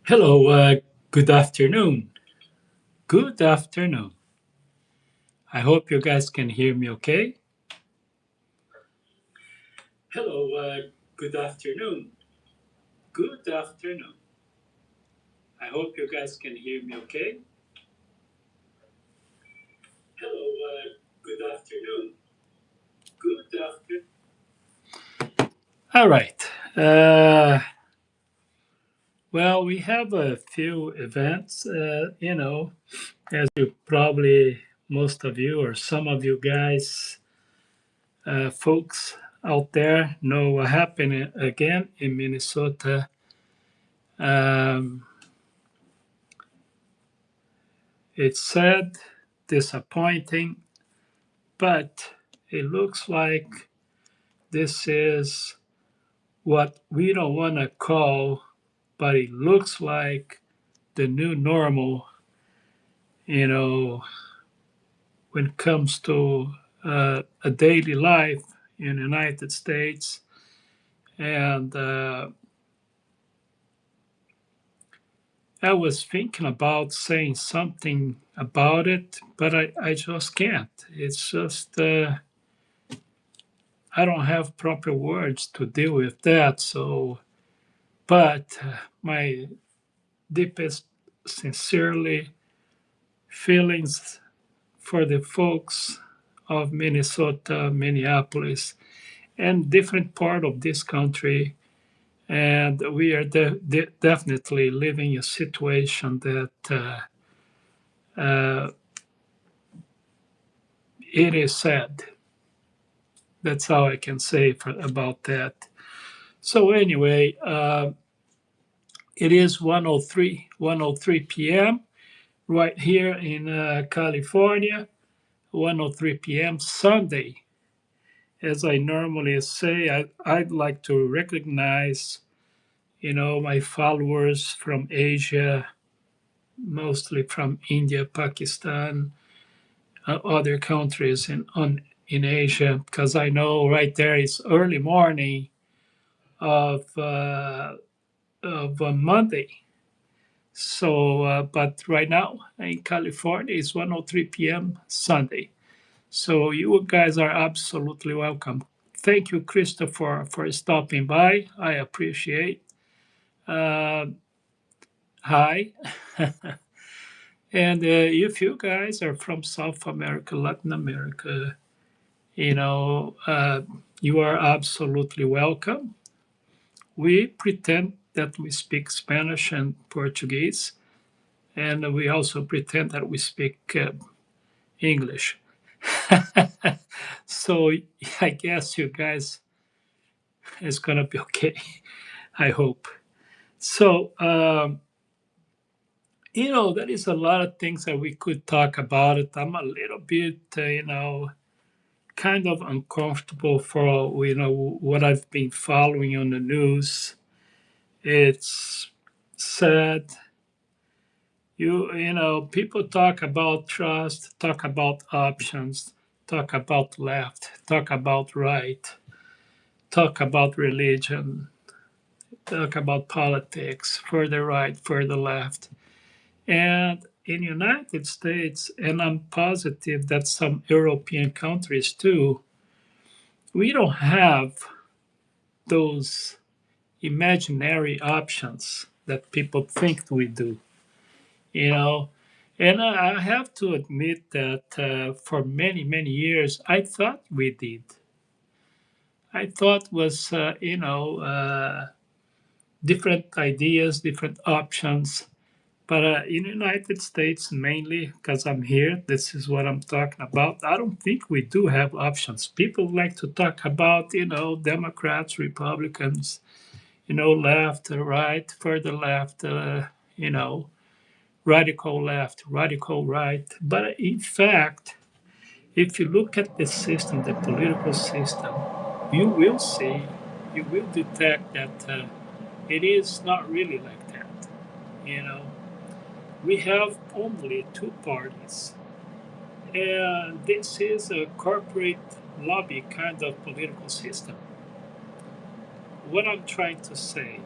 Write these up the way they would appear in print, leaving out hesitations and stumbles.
Hello, good afternoon. Good afternoon. I hope you guys can hear me okay. Hello, good afternoon. Good afternoon. I hope you guys can hear me okay. Hello, good afternoon. Good afternoon. All right. Uh, well, we have a few events, as you probably, most of you or some of you guys, folks out there know what happened again in Minnesota. Um, it's sad, disappointing, but it looks like this is what we don't want to call, but it looks like the new normal, you know, when it comes to a daily life in the United States. And I was thinking about saying something about it, but I just can't. It's just, I don't have proper words to deal with that. So, but my deepest, sincerely feelings for the folks of Minnesota, Minneapolis, and different part of this country. And we are definitely living a situation that uh, it is sad. That's how I can say about that. So anyway, it is 1:03 p.m. right here in California, 1:03 p.m. Sunday. As I normally say, I'd like to recognize, my followers from Asia, mostly from India, Pakistan, other countries in Asia, because I know right there it's early morning of Monday. So, but right now in California, it's 1:03 p.m. Sunday. So you guys are absolutely welcome. Thank you, Christopher, for stopping by. I appreciate. Uh, Hi. And if you guys are from South America, Latin America, you are absolutely welcome. We pretend that we speak Spanish and Portuguese, and we also pretend that we speak English. So I guess you guys is gonna be okay. I hope. So there is a lot of things that we could talk about. It. I'm a little bit, kind of uncomfortable for what I've been following on the news. It's sad. People talk about trust, talk about options, talk about left, talk about right, talk about religion, talk about politics, further right, further left. And in the United States, and I'm positive that some European countries too, we don't have those imaginary options that people think we do, you know. And I have to admit that for many, many years, I thought we did. I thought was, different ideas, different options. But in the United States, mainly because I'm here, this is what I'm talking about. I don't think we do have options. People like to talk about, Democrats, Republicans, left, right, further left, radical left, radical right. But in fact, if you look at the system, the political system, you will see, you will detect that it is not really like that. You know, we have only two parties, and this is a corporate lobby kind of political system. What I'm trying to say,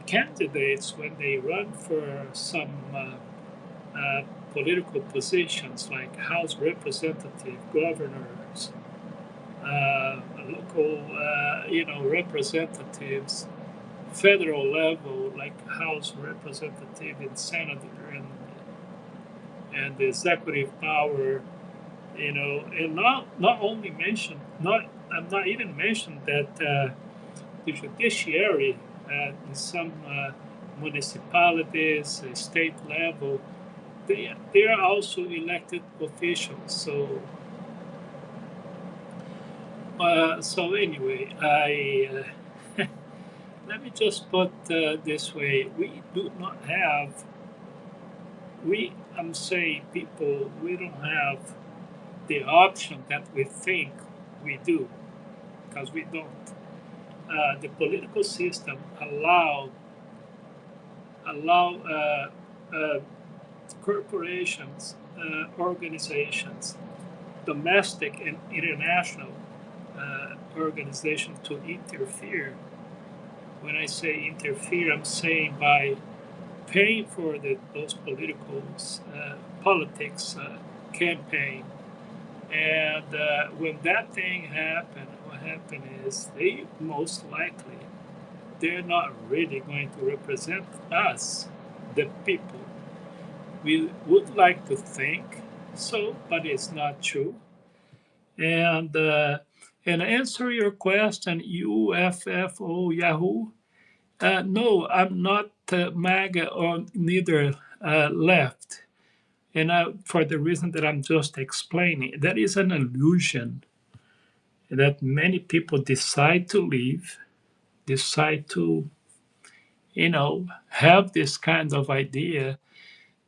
candidates, when they run for some political positions like House representative, governors, local, representatives, federal level like House representative and senator and the executive power, and not only mentioned, not I'm not even mentioned that the judiciary in some municipalities, state level, they are also elected officials. So anyway, I let me just put this way: we do not have I'm saying people we don't have the option that we think we do because we don't. The political system allow corporations, organizations, domestic and international organizations to interfere. When I say interfere, I'm saying by paying for those political politics campaign. And when that thing happened, what happened is they most likely they're not really going to represent us, the people. We would like to think so, but it's not true. And answer your question, UFFO Yahoo. No, I'm not MAGA or neither left. And for the reason that I'm just explaining, that is an illusion that many people decide to live, decide to, have this kind of idea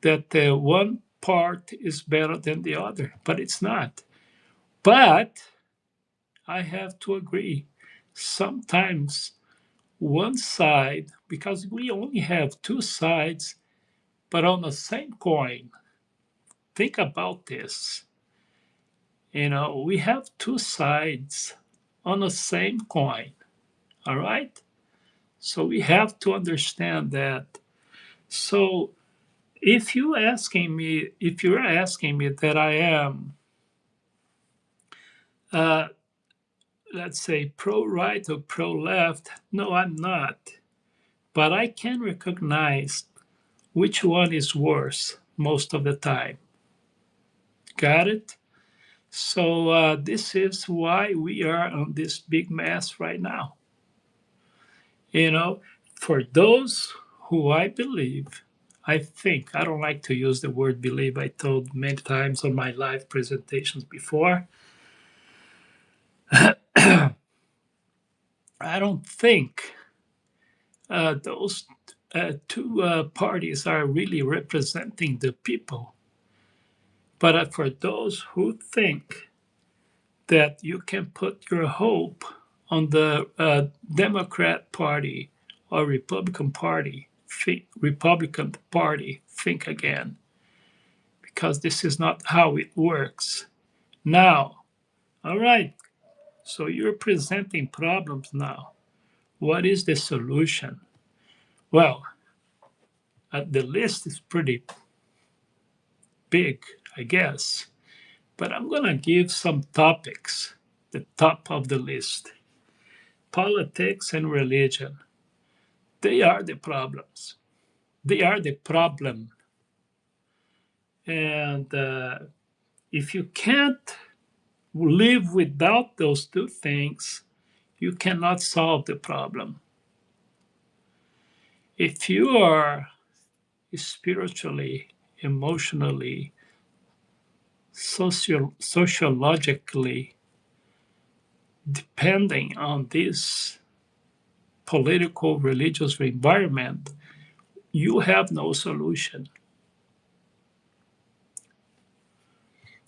that one part is better than the other, but it's not. But I have to agree, sometimes one side, because we only have two sides, but on the same coin. Think about this. We have two sides on the same coin. All right? So we have to understand that. So if you're asking me that I am, uh, let's say, pro right or pro left, no, I'm not. But I can recognize which one is worse most of the time. Got it? So this is why we are on this big mess right now. For those who I think, I don't like to use the word believe, I told many times on my live presentations before. I don't think those two parties are really representing the people. But for those who think that you can put your hope on the Democrat Party or Republican Party, think again, because this is not how it works. Now, all right, so you're presenting problems now. What is the solution? Well, the list is pretty big, I guess, but I'm going to give some topics, the top of the list. Politics and religion. They are the problems. They are the problem. And if you can't live without those two things, you cannot solve the problem. If you are spiritually, emotionally, sociologically depending on this political, religious environment, you have no solution.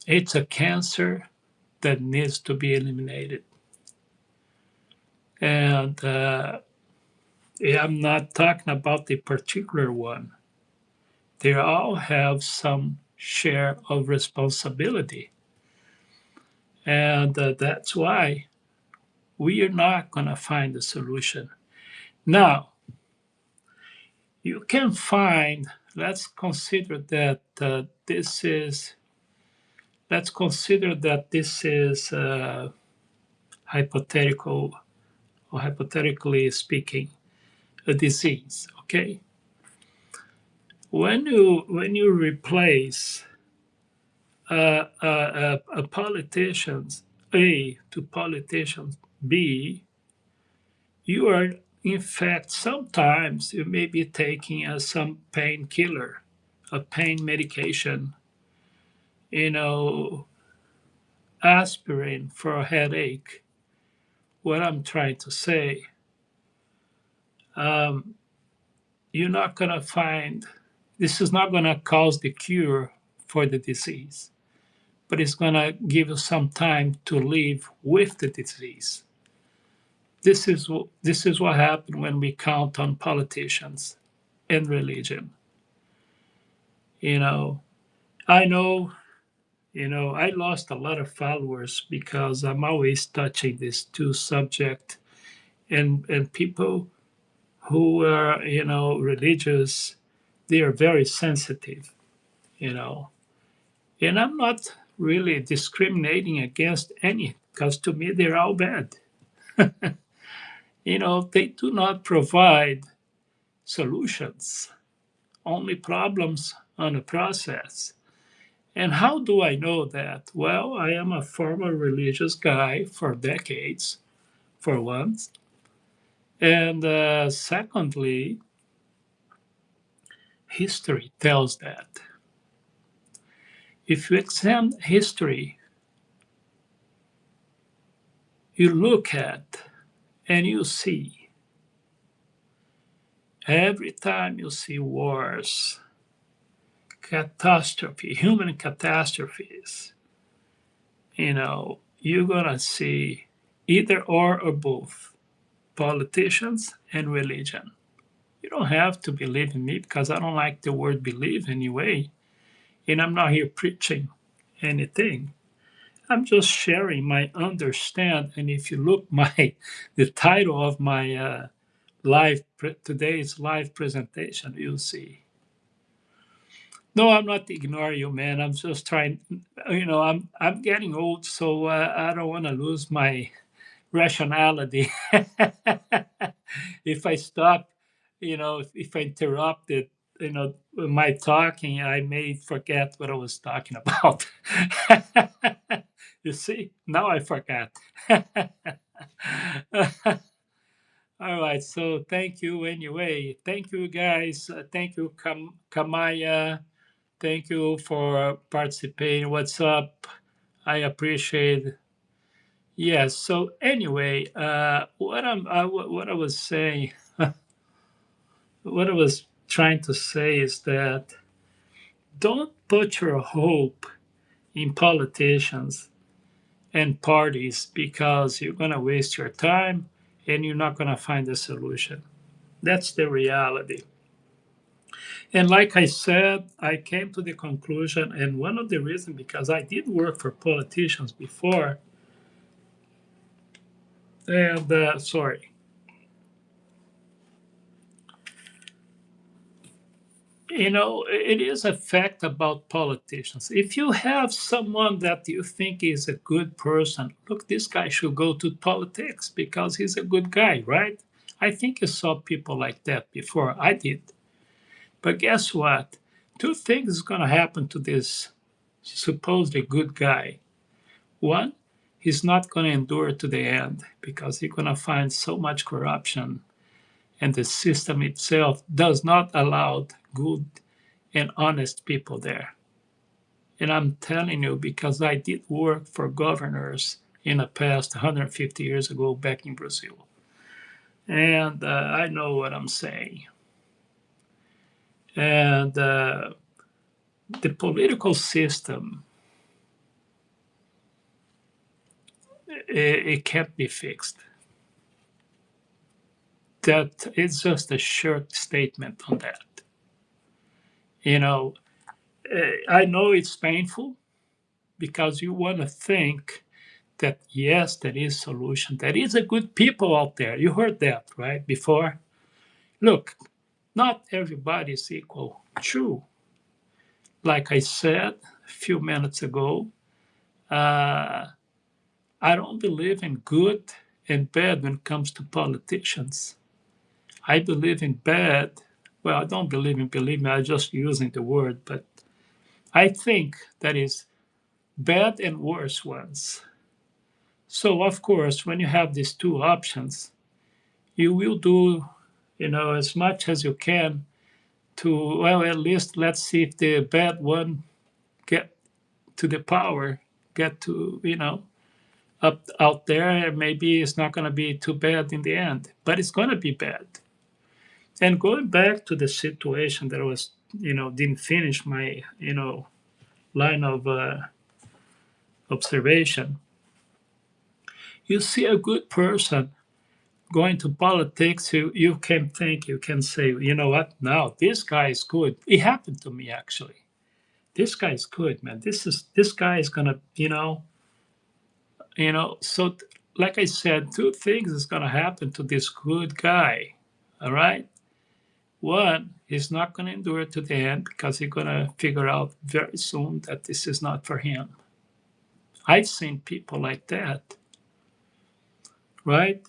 It's a cancer that needs to be eliminated. And I'm not talking about the particular one. They all have some share of responsibility. And that's why we are not going to find a solution. Now, you can find, let's consider that let's consider that this is hypothetical, or hypothetically speaking, a disease. Okay, when you replace a politicians A to politicians B, you are in fact sometimes you may be taking some painkiller, a pain medication, you know, aspirin for a headache. What I'm trying to say, um, you're not going to find, this is not going to cause the cure for the disease, but it's going to give you some time to live with the disease. This is what happened when we count on politicians and religion. You know, I know, I lost a lot of followers because I'm always touching these two subjects, and people who are, religious, they are very sensitive, you know. And I'm not really discriminating against any, because to me they're all bad. They do not provide solutions, only problems on the process. And how do I know that? Well, I am a former religious guy for decades, for once. And secondly, history tells that. If you examine history, you look at and you see, every time you see wars, catastrophe, human catastrophes, you're going to see either or both politicians and religion. You don't have to believe in me because I don't like the word believe anyway. And I'm not here preaching anything. I'm just sharing my understand. And if you look the title of my today's live presentation, you'll see. No, I'm not ignoring you, man. I'm just trying. I'm getting old, so I don't want to lose my rationality. If I stop, if I interrupted, my talking, I may forget what I was talking about. You see, now I forgot. All right, so thank you anyway. Thank you, guys. Thank you, Kamaya. Thank you for participating. What's up? I appreciate. Yes. So anyway, what I was saying, what I was trying to say is that don't put your hope in politicians and parties because you're going to waste your time and you're not going to find a solution. That's the reality. And like I said, I came to the conclusion, and one of the reasons because I did work for politicians before, and sorry, it is a fact about politicians. If you have someone that you think is a good person, look, this guy should go to politics because he's a good guy, right? I think you saw people like that before. I did. But guess what? Two things are going to happen to this supposedly good guy. One, he's not going to endure to the end because he's going to find so much corruption, and the system itself does not allow good and honest people there. And I'm telling you because I did work for governors in the past 150 years ago back in Brazil. And I know what I'm saying. And the political system, it can't be fixed. That it's just a short statement on that. You know, I know it's painful because you want to think that yes, there is solution. There is a good people out there. You heard that right before. Look, Not everybody is equal. True. Like I said a few minutes ago, uh, I don't believe in good and bad when it comes to politicians. I believe in bad. Well, I don't believe in believe me, I'm just using the word, but I think that is bad and worse ones. So, of course, when you have these two options, you will do, as much as you can to, well, at least let's see if the bad one get to the power, get to, up out there, and maybe it's not going to be too bad in the end, but it's going to be bad. And going back to the situation that I was, didn't finish my, line of observation. You see a good person going to politics, you can think, you can say, you know what? Now this guy is good. It happened to me actually. This guy is good, man. This guy is gonna, So, like I said, two things is gonna happen to this good guy. All right. One, he's not gonna endure to the end because he's gonna figure out very soon that this is not for him. I've seen people like that, right?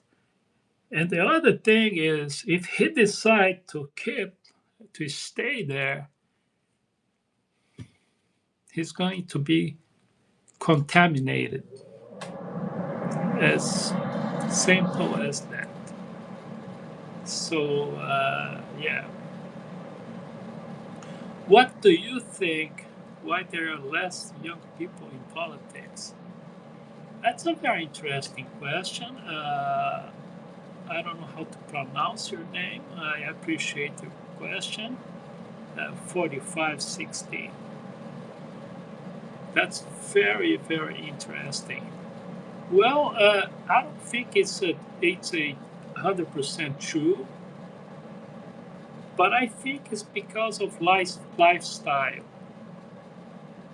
And the other thing is, if he decides to stay there, he's going to be contaminated. As simple as that. So, yeah. What do you think? Why there are less young people in politics? That's a very interesting question. I don't know how to pronounce your name. I appreciate your question. 4560. That's very, very interesting. Well, I don't think it's a 100% true, but I think it's because of lifestyle.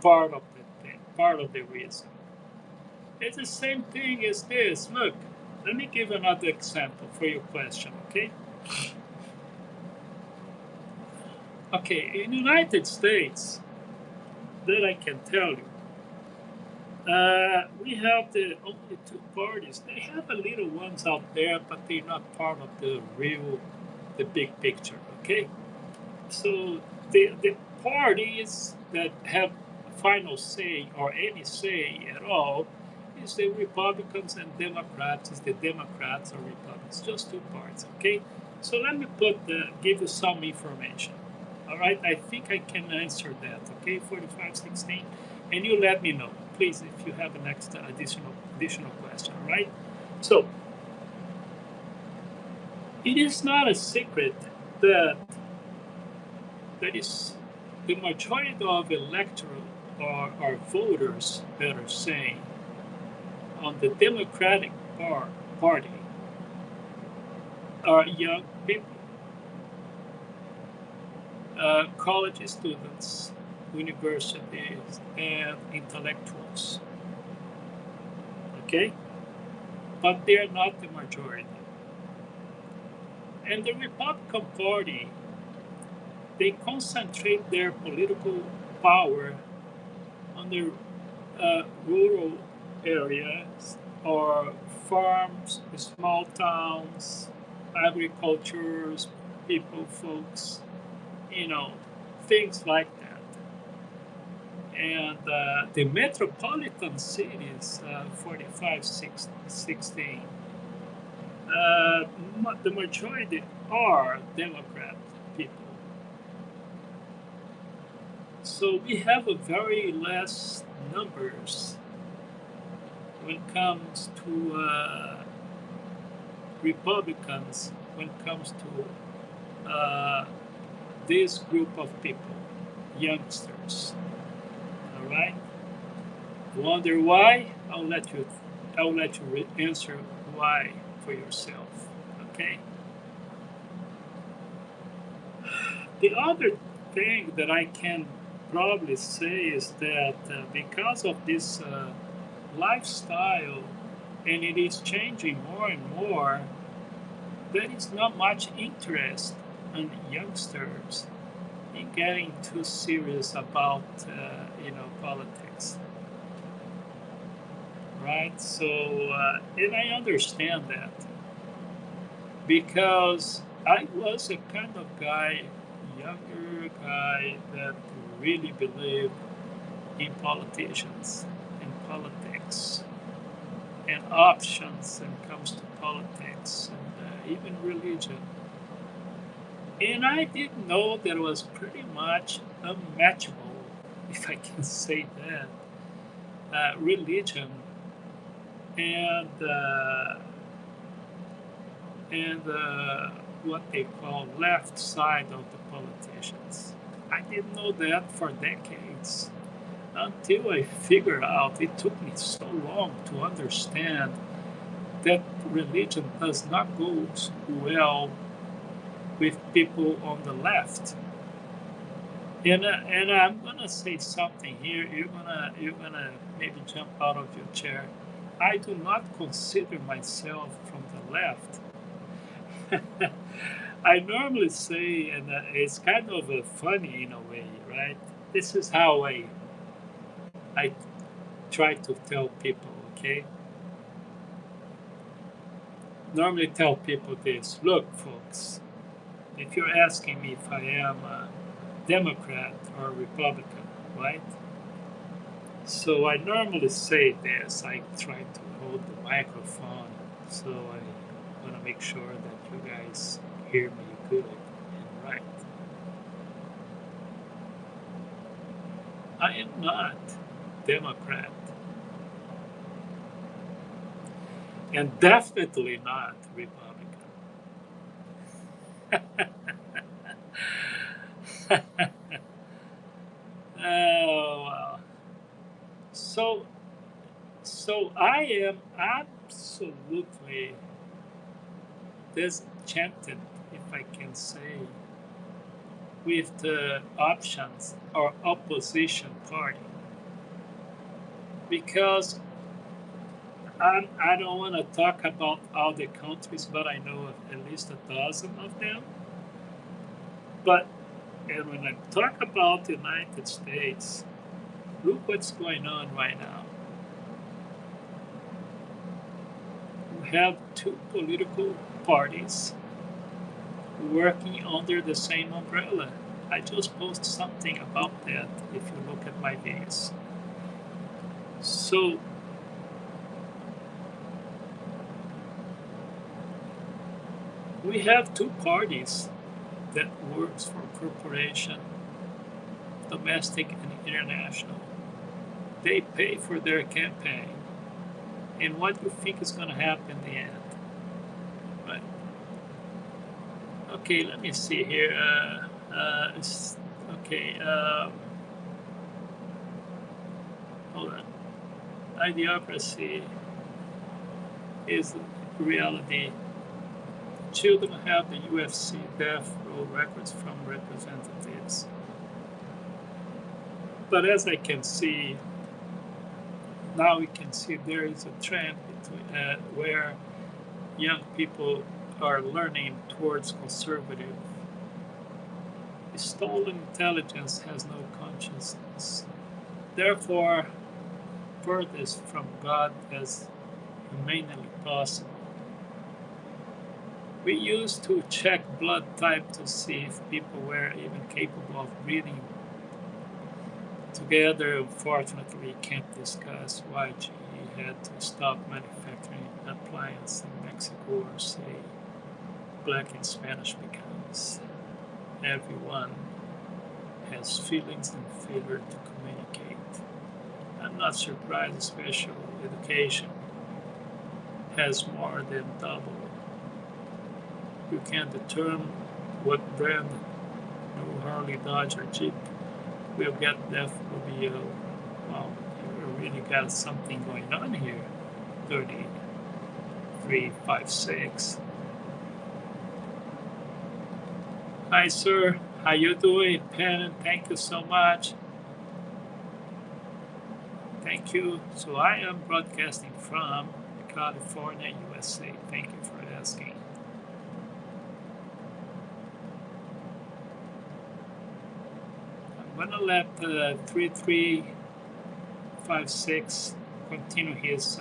Part of the thing, part of the reason. It's the same thing as this. Look, let me give another example for your question. Okay. Okay, in the United States, that I can tell you, we have the only two parties. They have a little ones out there, but they're not part of the big picture. Okay, so the parties that have final say or any say at all is the Republicans and Democrats. Is the Democrats or Republicans? Just two parts. Okay, so let me give you some information. All right, I think I can answer that. Okay, 4516, and you let me know, please, if you have an additional question. All right, so it is not a secret that is the majority of electorate or voters, better saying, on the Democratic Party are young people, college students, universities, and intellectuals. Okay? But they are not the majority. And the Republican Party, they concentrate their political power on the rural areas or farms, small towns, agricultures, people, folks, things like that. And the metropolitan cities, 4516, the majority are Democrat people. So we have a very less numbers when it comes to Republicans, when it comes to this group of people, youngsters. All right. Wonder why? I'll let you answer why for yourself. Okay. The other thing that I can probably say is that because of this lifestyle, and it is changing more and more, there is not much interest on youngsters in getting too serious about politics, right? So and I understand that because I was a kind of guy, younger guy that really believed in politicians, in politics, and options when it comes to politics and even religion. And I didn't know that it was pretty much unmatchable, if I can say that, religion and what they call left side of the politicians. I didn't know that for decades until I figured out. It took me so long to understand that religion does not go well with people on the left. And I'm gonna say something here. You're gonna maybe jump out of your chair. I do not consider myself from the left. I normally say, and it's kind of funny in a way, right? This is how I try to tell people. Okay, normally tell people this. Look, folks, if you're asking me if I am a Democrat or Republican, right? So I normally say this. I try to hold the microphone, so I want to make sure that you guys hear me good and right. I am not Democrat, and definitely not Republican. Oh well. So so I am absolutely disenchanted, if I can say, with the options or opposition party because I don't want to talk about all the countries, but I know of at least a dozen of them. But and when I talk about the United States, look what's going on right now. We have two political parties working under the same umbrella. I just posted something about that if you look at my videos. So we have two parties that works for corporation, domestic and international. They pay for their campaign. And what do you think is going to happen in the end? Right. Okay, let me see here. Okay, hold on. Idiocracy is reality. Children have the UFC death row records from representatives. But as I can see, now we can see there is a trend between, where young people are learning towards conservative. Stolen intelligence has no consciousness. Therefore, furthest from God as humanly possible. We used to check blood type to see if people were even capable of breathing together. Unfortunately, we can't discuss why GE had to stop manufacturing appliances in Mexico or say black and Spanish because everyone has feelings and failure to communicate. I'm not surprised special education has more than double. You can determine what brand no Harley, Dodge, or Jeep will get left will be wow, you really got something going on here. 3356. Hi sir, how you doing? Pen, thank you so much. Thank you. So I am broadcasting from California, USA. Thank you for asking. I'm gonna let 3356 continue his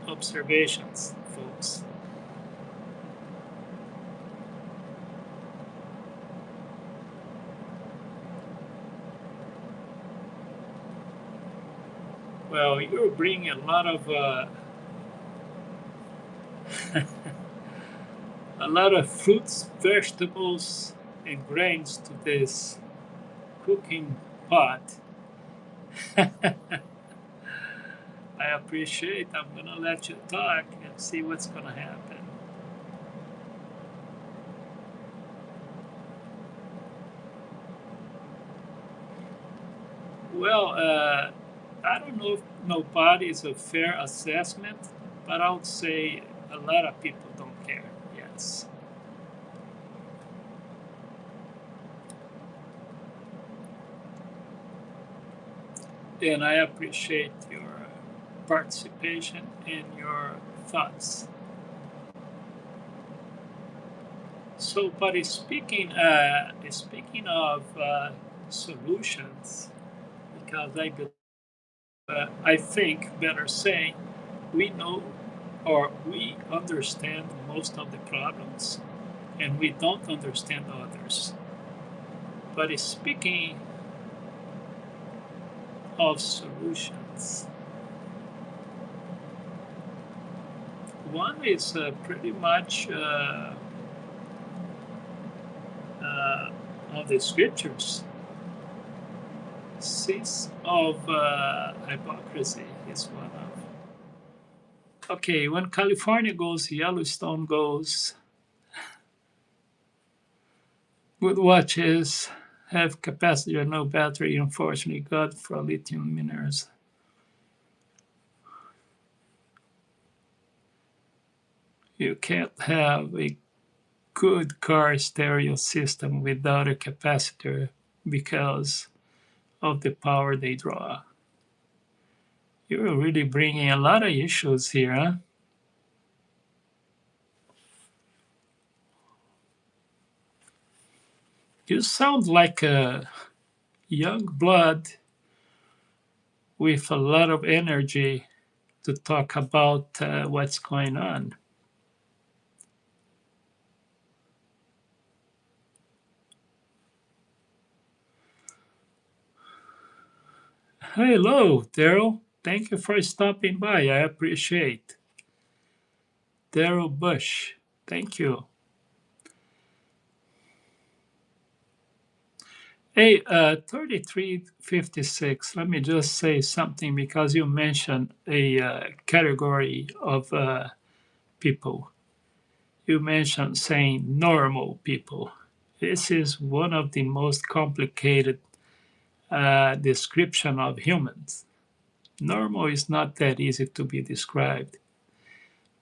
observations, folks. Well, you're bringing a lot of a lot of fruits, vegetables, and grains to this cooking pot. I appreciate. I'm gonna let you talk and see what's gonna happen. Well, I don't know if nobody is a fair assessment, but I would say a lot of people don't care. Yes. And I appreciate your participation and your thoughts. So, but speaking of solutions, because I think better saying, we know or we understand most of the problems, and we don't understand others. But speaking of solutions, one is pretty much of the scriptures. Sins of hypocrisy is one of. Okay, when California goes, Yellowstone goes. Good watches have capacitor, no battery. Unfortunately, God for lithium minerals. You can't have a good car stereo system without a capacitor because of the power they draw. You're really bringing a lot of issues here, huh? You sound like a young blood with a lot of energy to talk about what's going on. Hello, Daryl. Thank you for stopping by. I appreciate. Daryl Bush. Thank you. Hey, 3356, let me just say something because you mentioned a category of people. You mentioned saying normal people. This is one of the most complicated description of humans. Normal is not that easy to be described.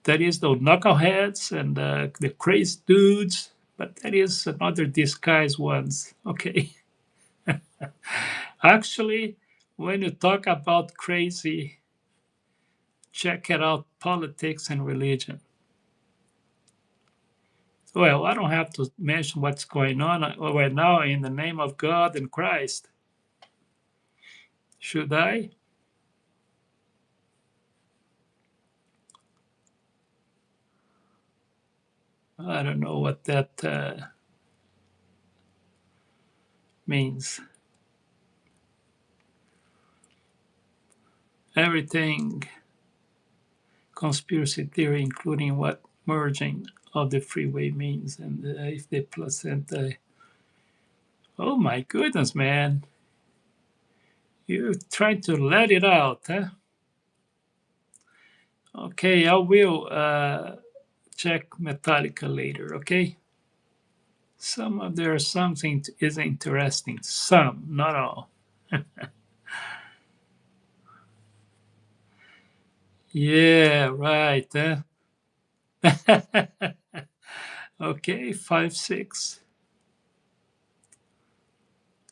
That is the knuckleheads and the crazy dudes, but that is another disguised ones. Okay. Actually, when you talk about crazy, check it out politics and religion. Well, I don't have to mention what's going on right now in the name of God and Christ. Should I? I don't know what that means. Everything conspiracy theory, including what merging of the freeway means and if the placenta. Oh my goodness, man. You're trying to let it out, huh? Okay, I will check Metallica later, okay? Some of their something is interesting. Some, not all. Yeah, right. Huh? Okay, 5 6.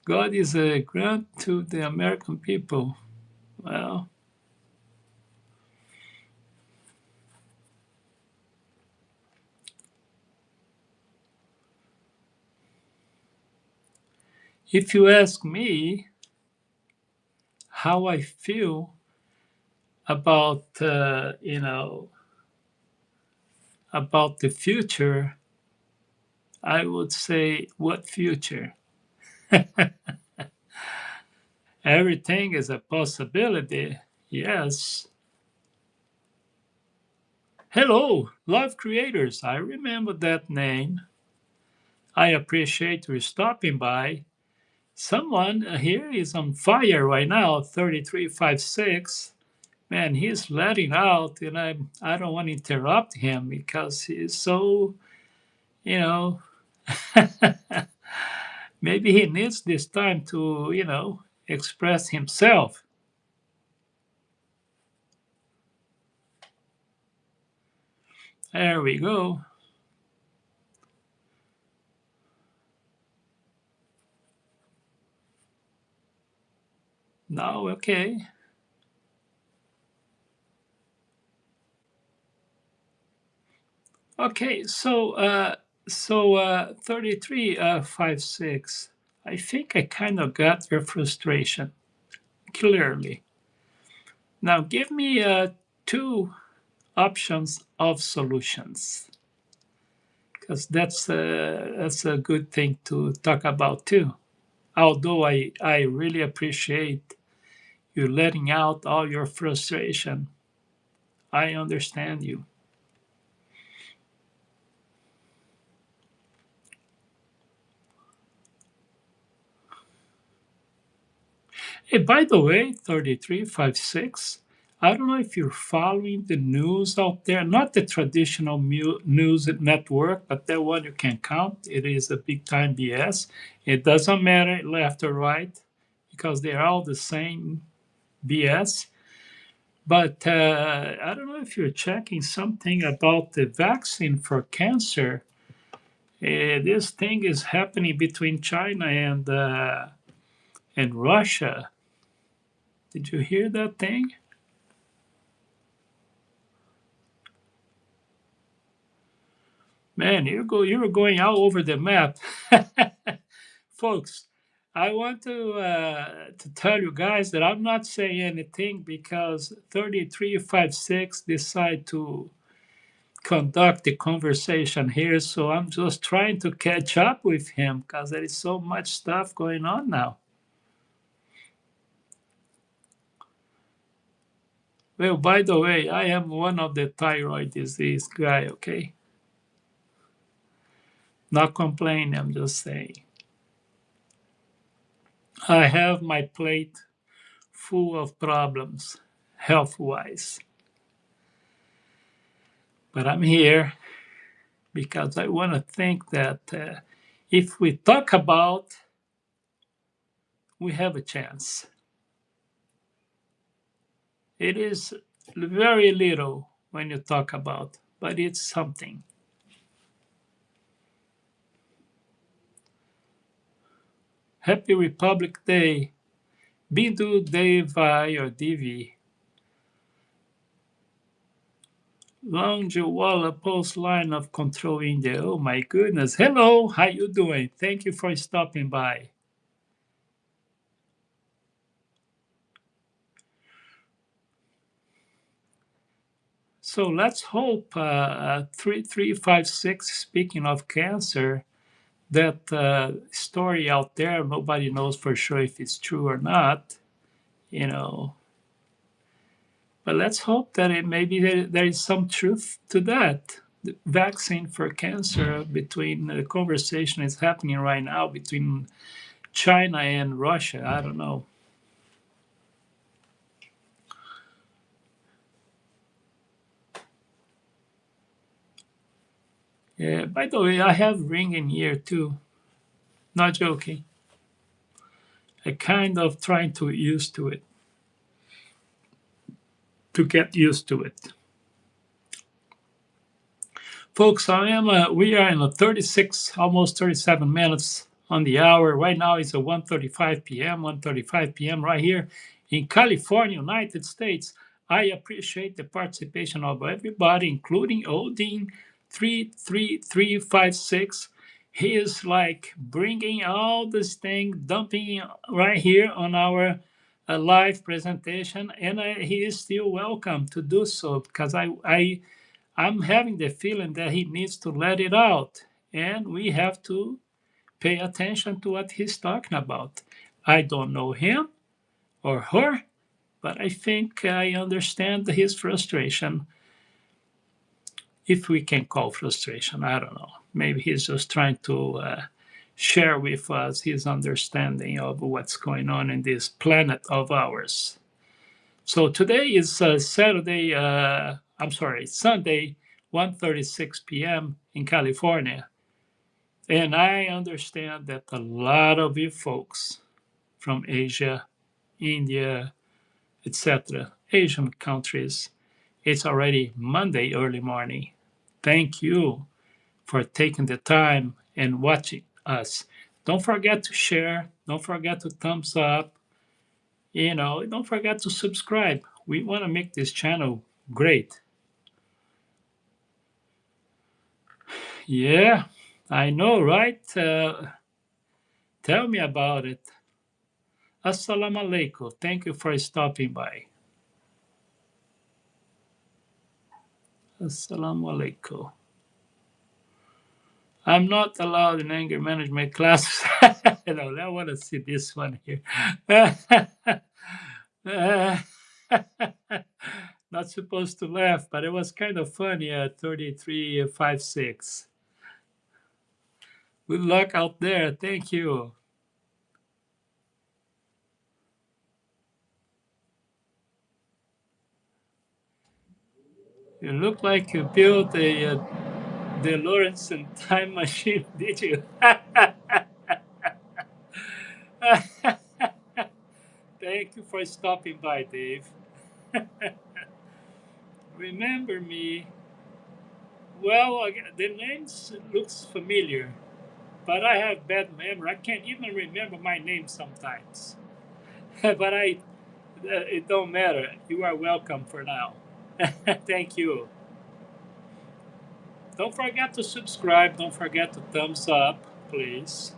God is a grant to the American people. Well, if you ask me, how I feel about about the future, I would say, what future? Everything is a possibility. Yes. Hello, love creators. I remember that name. I appreciate you stopping by. Someone here is on fire right now, 3356. Man, he's letting out, and I don't want to interrupt him because he's so, you know, maybe he needs this time to, express himself. There we go. Now, okay. Okay, so 3356. I think I kind of got your frustration clearly. Now, give me two options of solutions, because that's a good thing to talk about too. Although I really appreciate you letting out all your frustration, I understand you. Hey, by the way, 3356, I don't know if you're following the news out there, not the traditional news network, but that one you can count. It is a big time BS. It doesn't matter left or right because they're all the same BS. But I don't know if you're checking something about the vaccine for cancer. This thing is happening between China and Russia. Did you hear that thing? Man, you're going all over the map, folks. I want to tell you guys that I'm not saying anything because 3356 decide to conduct the conversation here, so I'm just trying to catch up with him because there is so much stuff going on now. Well, by the way, I am one of the thyroid disease guy. Okay, not complaining. I'm just saying I have my plate full of problems health wise. But I'm here because I want to think that if we talk about, we have a chance. It is very little when you talk about, but it's something. Happy Republic Day. Bindu Devai or Divi. Longewalla Post Line of Control India. Oh my goodness. Hello, how you doing? Thank you for stopping by. So let's hope 3356, speaking of cancer, that story out there, nobody knows for sure if it's true or not, you know. But let's hope that it maybe there is some truth to that. The vaccine for cancer, between the conversation is happening right now between China and Russia. I don't know. Yeah, by the way, I have ring in ear too. Not joking. I kind of trying to used to it, to get used to it. Folks, we are in a 36, almost 37 minutes on the hour. Right now it's a 1:35 p.m., 1:35 p.m. right here in California, United States. I appreciate the participation of everybody, including Odin 33356. He is like bringing all this thing, dumping right here on our a live presentation, and he is still welcome to do so because I'm having the feeling that he needs to let it out, and we have to pay attention to what he's talking about. I don't know him or her, but I think I understand his frustration, if we can call frustration. I don't know. Maybe he's just trying to share with us his understanding of what's going on in this planet of ours. So today is Sunday, 1:36 p.m. in California. And I understand that a lot of you folks from Asia, India, etc., Asian countries, it's already Monday early morning. Thank you for taking the time and watching us. Don't forget to share. Don't forget to thumbs up. Don't forget to subscribe. We want to make this channel great. Yeah, I know, right? Tell me about it. Assalamu alaikum. Thank you for stopping by. Assalamu alaikum. I'm not allowed in anger management classes. I want to see this one here. Not supposed to laugh, but it was kind of funny at 3356. Good luck out there. Thank you. You look like you built a DeLorean time machine, did you? Thank you for stopping by, Dave. Remember me? Well, the name looks familiar, but I have bad memory. I can't even remember my name sometimes. But it don't matter. You are welcome for now. Thank you. Don't forget to subscribe. Don't forget to thumbs up, please.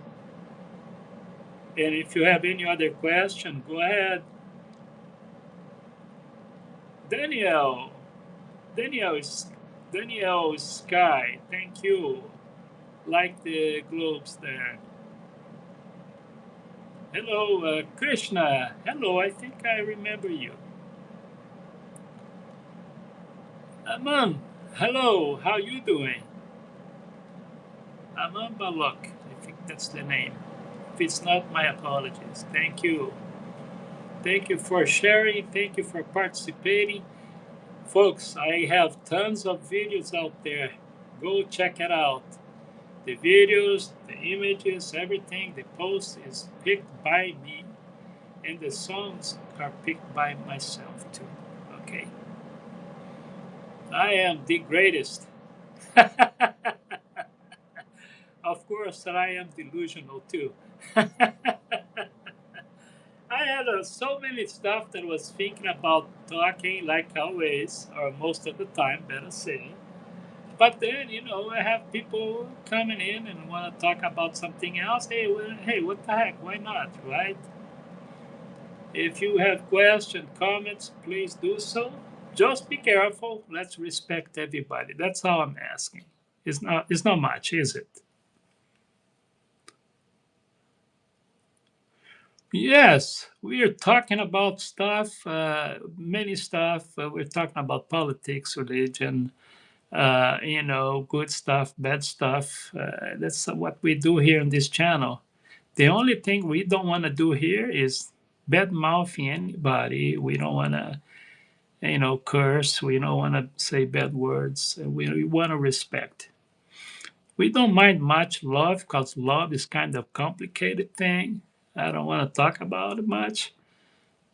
And if you have any other question, go ahead. Danielle, Danielle Sky, thank you. Like the globes there. Hello, Krishna. Hello, I think I remember you. Aman, hello, how you doing? Aman Balak, I think that's the name. If it's not, my apologies. Thank you. Thank you for sharing. Thank you for participating. Folks, I have tons of videos out there. Go check it out. The videos, the images, everything, the post is picked by me, and the songs are picked by myself too. Okay? I am the greatest. Of course, I am delusional too. I had so many stuff that I was thinking about talking, like always, or most of the time, better say. But then, I have people coming in and want to talk about something else. Hey, what the heck? Why not, right? If you have questions, comments, please do so. Just be careful. Let's respect everybody. That's all I'm asking. It's not much, is it? Yes, we are talking about stuff, many stuff. We're talking about politics, religion, good stuff, bad stuff. That's what we do here on this channel. The only thing we don't want to do here is bad mouthing anybody. We don't want to, curse. We don't want to say bad words. We want to respect. We don't mind much love because love is kind of complicated thing. I don't want to talk about it much.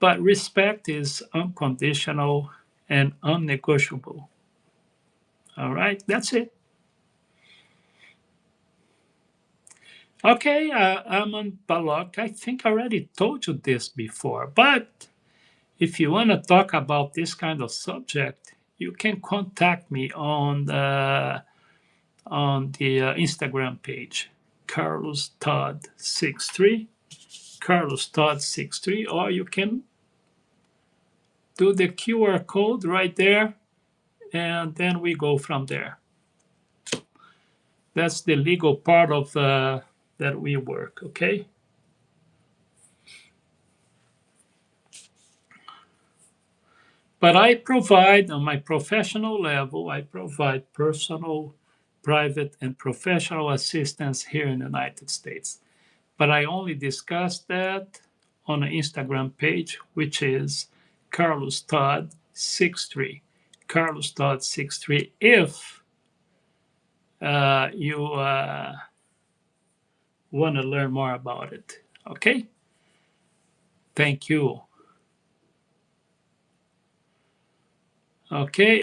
But respect is unconditional and unnegotiable. All right, that's it. Okay, Aman Balak, I think I already told you this before, but if you want to talk about this kind of subject, you can contact me on the Instagram page, Carlos Todd 63, Carlos Todd 63, or you can do the QR code right there, and then we go from there. That's the legal part of that we work, okay? But I provide, on my professional level, I provide personal, private, and professional assistance here in the United States. But I only discuss that on an Instagram page, which is Carlos Todd 63. Carlos Todd 63. If you want to learn more about it. Okay? Thank you. Okay.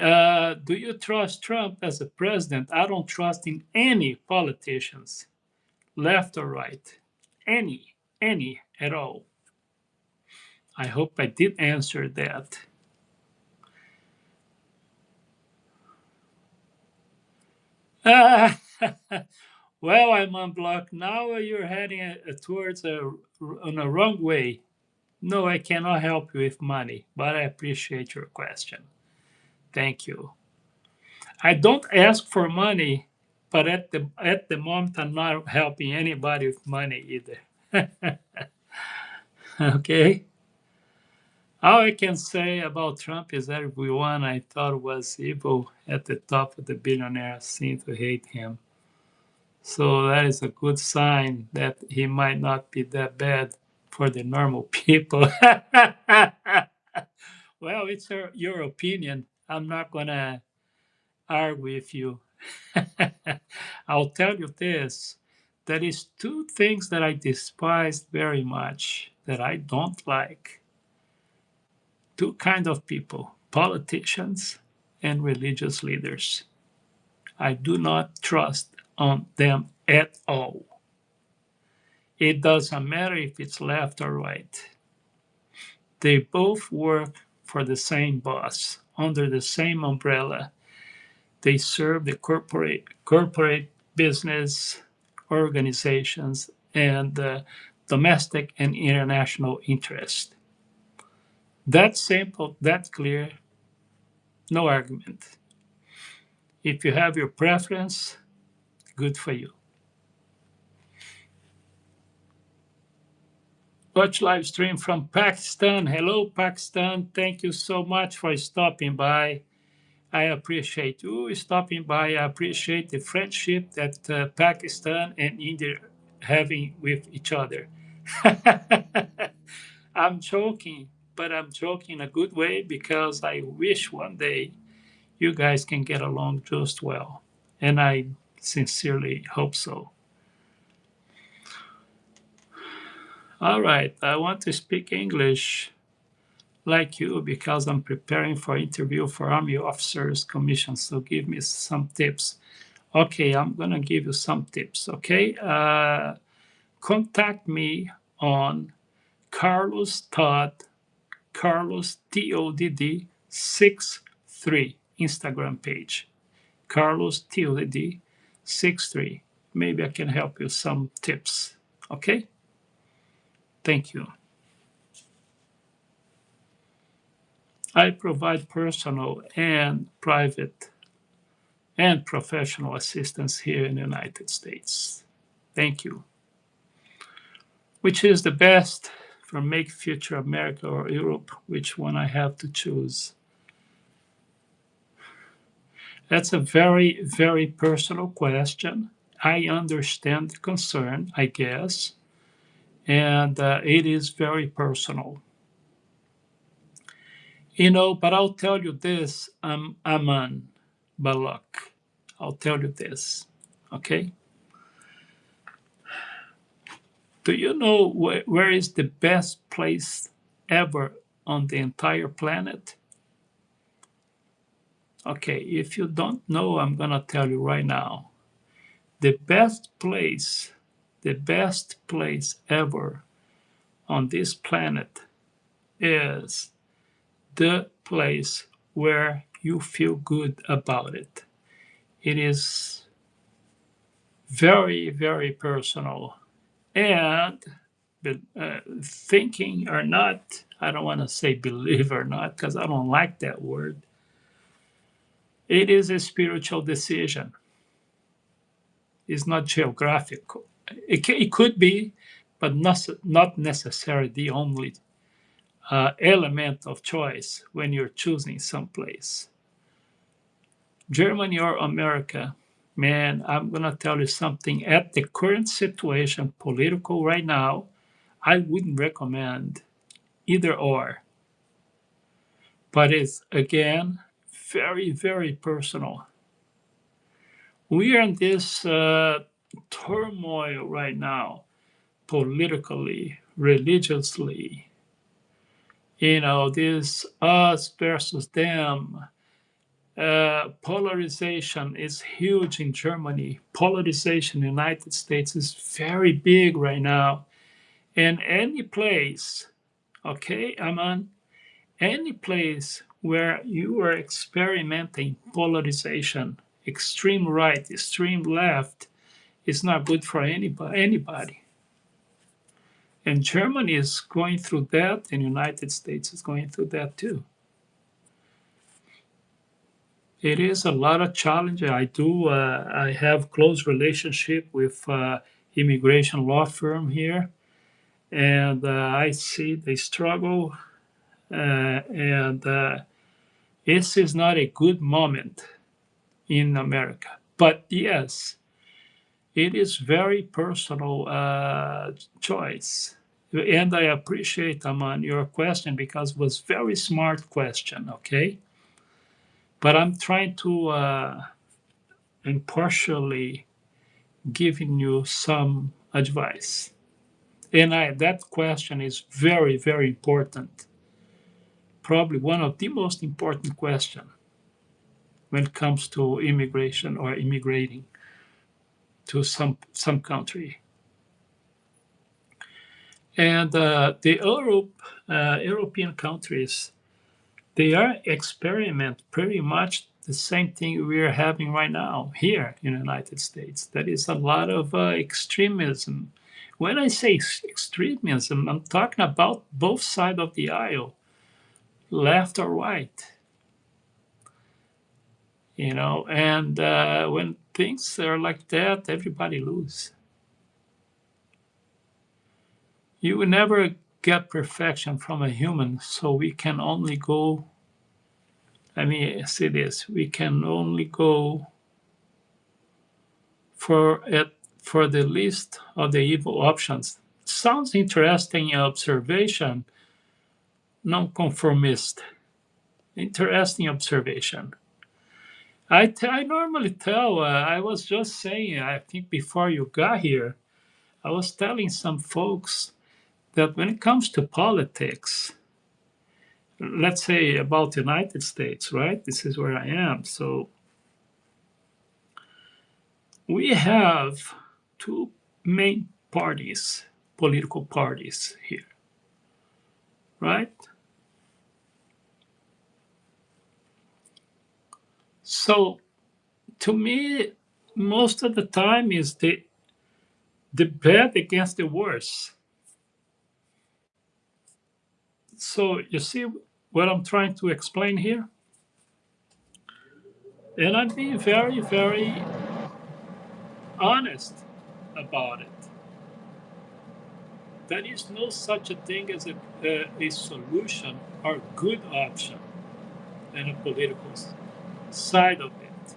Do you trust Trump as a president? I don't trust in any politicians, left or right. Any at all. I hope I did answer that. Well, I'm unblocked now. You're heading towards on a wrong way. No, I cannot help you with money, but I appreciate your question. Thank you. I don't ask for money, but at the moment I'm not helping anybody with money either. Okay. All I can say about Trump is that everyone I thought was evil at the top of the billionaires seem to hate him. So that is a good sign that he might not be that bad for the normal people. Well, it's your opinion. I'm not going to argue with you. I'll tell you this. There is two things that I despise very much that I don't like. Two kind of people, politicians and religious leaders. I do not trust on them at all. It doesn't matter if it's left or right. They both work for the same boss, under the same umbrella. They serve the corporate business organizations and domestic and international interest. That simple, that clear, no argument. If you have your preference, good for you. Watch live stream from Pakistan. Hello, Pakistan. Thank you so much for stopping by. I appreciate you stopping by. I appreciate the friendship that Pakistan and India having with each other. I'm joking, but I'm joking in a good way because I wish one day you guys can get along just well. And I sincerely hope so. All right, I want to speak English like you because I'm preparing for interview for Army Officers Commission. So give me some tips. Okay, I'm gonna give you some tips. Okay, contact me on Carlos Todd, Carlos TODD 63 Instagram page. Carlos TODD 63. Maybe I can help you some tips. Okay. Thank you. I provide personal and private and professional assistance here in the United States. Thank you. Which is the best for Make Future America or Europe? Which one I have to choose? That's a very, very personal question. I understand the concern, I guess, and it is very personal. But I'll tell you this, Aman Balak. I'll tell you this, okay? Do you know where is the best place ever on the entire planet? Okay, if you don't know, I'm going to tell you right now. The best place ever on this planet is the place where you feel good about it. It is very, very personal. And thinking or not, I don't want to say believe or not because I don't like that word. It is a spiritual decision. It's not geographical. It could be, but not necessarily the only element of choice when you're choosing some place. Germany or America, man, I'm going to tell you something. At the current situation, political right now, I wouldn't recommend either or. But it's, again, very, very personal. We are in this turmoil right now, politically, religiously. This us versus them. Polarization is huge in Germany. Polarization in the United States is very big right now. And any place, okay, Aman, any place where you are experimenting polarization, extreme right, extreme left, is not good for anybody. And Germany is going through that, and the United States is going through that too. It is a lot of challenge. I have close relationship with immigration law firm here, and I see they struggle, and this is not a good moment in America. But yes, it is very personal choice. And I appreciate, Aman, your question because it was very smart question, okay? But I'm trying to impartially giving you some advice. And that question is very, very important. Probably one of the most important questions when it comes to immigration or immigrating to some country. And the European countries, they are experiment pretty much the same thing we are having right now here in the United States. That is a lot of extremism. When I say extremism, I'm talking about both sides of the aisle, left or right. And when things are like that, everybody loses. You will never get perfection from a human, so we can only go. Let me say this: we can only go for the least of the evil options. Sounds interesting observation, nonconformist. Interesting observation. I normally tell, I was just saying, I think before you got here, I was telling some folks that when it comes to politics, let's say about the United States, right? This is where I am. So we have two main parties, political parties here, right? So to me, most of the time is the bad against the worse. So you see what I'm trying to explain here? And I'm being very, very honest about it. There is no such a thing as a solution or good option in a political side of it.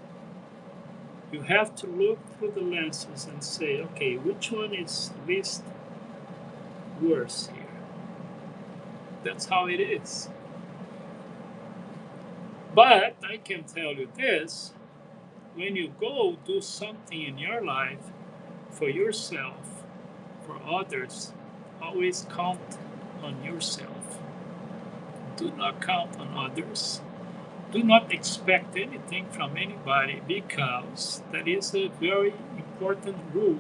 You have to look through the lenses and say, okay, which one is least worse here? That's how it is. But I can tell you this, when you go do something in your life for yourself, for others, always count on yourself. Do not count on others. Do not expect anything from anybody because that is a very important rule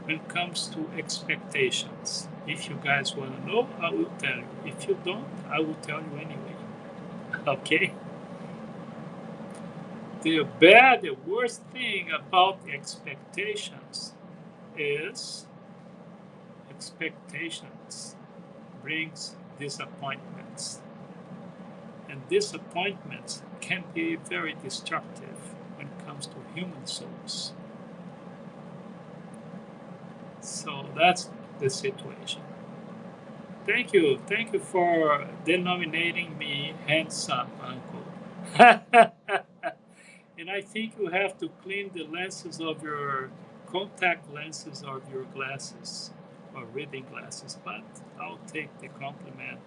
when it comes to expectations. If you guys want to know, I will tell you. If you don't, I will tell you anyway. Okay? The worst thing about expectations is expectations brings disappointments. And disappointments can be very destructive when it comes to human souls. So that's the situation. Thank you. Thank you for denominating me handsome, uncle. And I think you have to clean the lenses of your contact lenses of your glasses or reading glasses, but I'll take the compliment.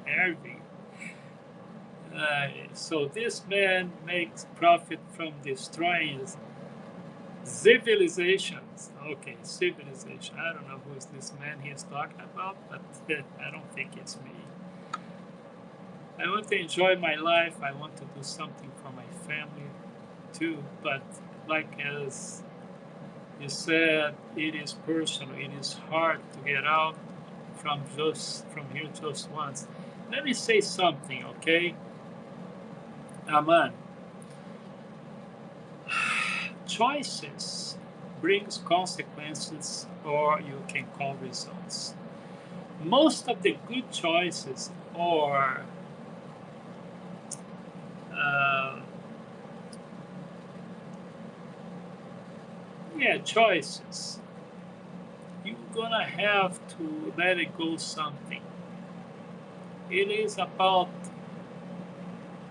Irving. So this man makes profit from destroying civilizations. Okay, civilization. I don't know who's this man he's talking about, but I don't think it's me. I want to enjoy my life. I want to do something for my family too. But like as you said, it is personal. It is hard to get out from here just once. Let me say something, okay? Aman. Choices brings consequences, or you can call results. Most of the good choices are choices. You're gonna have to let it go something. It is about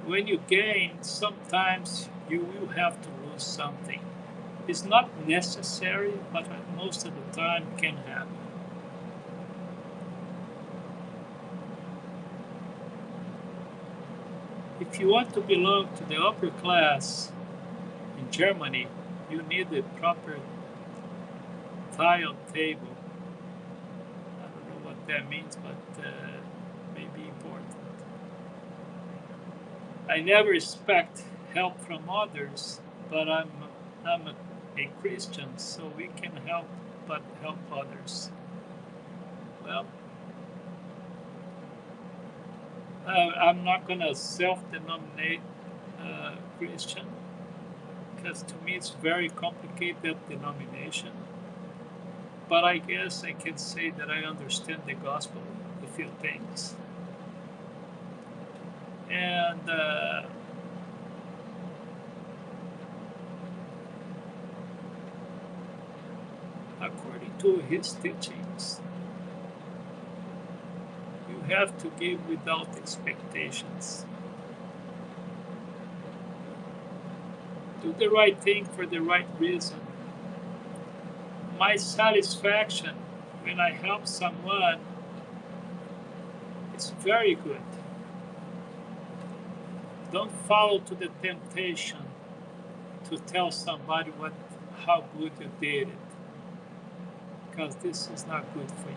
when you gain, sometimes you will have to lose something. It's not necessary, but most of the time can happen. If you want to belong to the upper class in Germany, you need a proper tiled table. I don't know what that means, but may be important. I never expect help from others, but I'm a Christian, so we can help but help others. Well, I'm not going to self-denominate Christian, because to me it's very complicated denomination. But I guess I can say that I understand the gospel, a few things. And according to his teachings, you have to give without expectations. Do the right thing for the right reason. My satisfaction when I help someone is very good. Don't fall to the temptation to tell somebody how good you did it, because this is not good for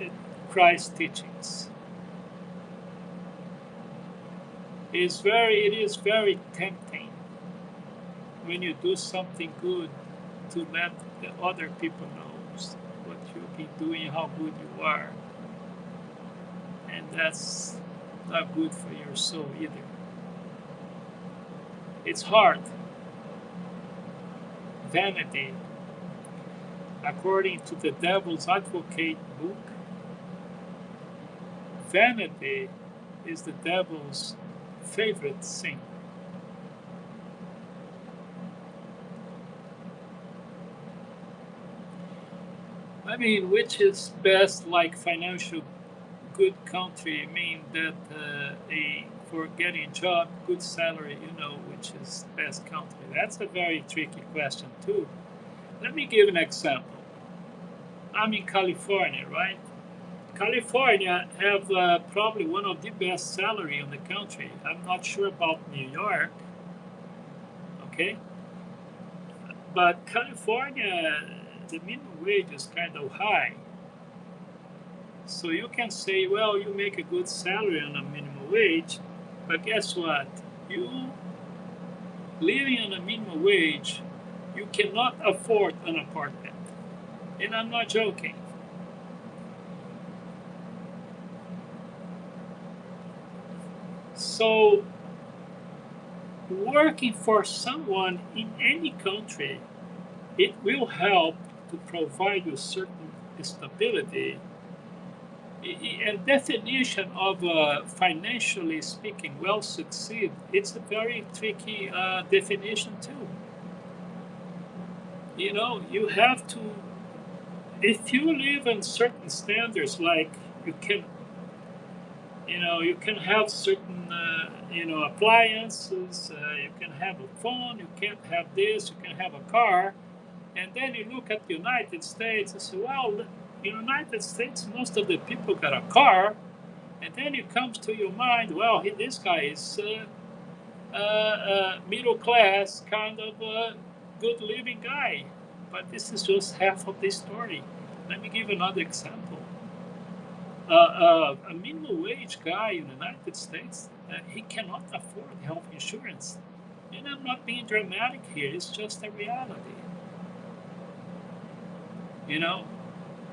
you. Christ's teachings. It is very tempting when you do something good to let the other people know what you've been doing, how good you are. And that's not good for your soul either. It's hard. Vanity. According to the Devil's Advocate book, vanity is the devil's favorite sin. I mean, which is best, like financial good country? I mean that for getting a job, good salary, which is best country? That's a very tricky question too. Let me give an example. I'm in California, right? California have probably one of the best salary in the country. I'm not sure about New York, okay? But California, the minimum wage is kind of high. So you can say, well, you make a good salary on a minimum wage, but guess what? You living on a minimum wage, you cannot afford an apartment. And I'm not joking. So working for someone in any country, it will help to provide you certain stability. And definition of financially speaking, well succeed, it's a very tricky definition too. You have to, if you live in certain standards, like you can, you can have certain, appliances, you can have a phone, you can't have this, you can have a car, and then you look at the United States and say, well, in the United States, most of the people got a car, and then it comes to your mind, well, this guy is middle class, kind of good living guy. But this is just half of the story. Let me give another example. A minimum wage guy in the United States, he cannot afford health insurance. And I'm not being dramatic here, it's just a reality.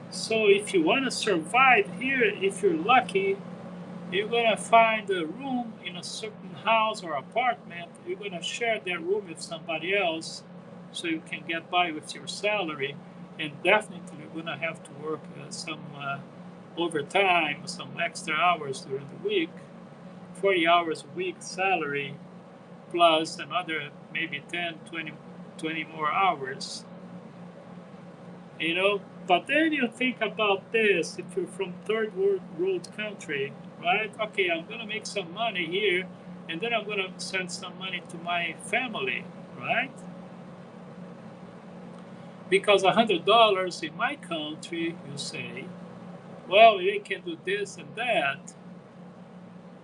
So if you want to survive here, if you're lucky, you're going to find a room in a certain house or apartment. You're going to share that room with somebody else so you can get by with your salary. And definitely you're going to have to work some overtime, some extra hours during the week, 40 hours a week salary, plus another maybe 10, 20 more hours. But then you think about this, if you're from third world country, right? Okay, I'm going to make some money here, and then I'm going to send some money to my family, right? Because $100 in my country, you say, well, they can do this and that.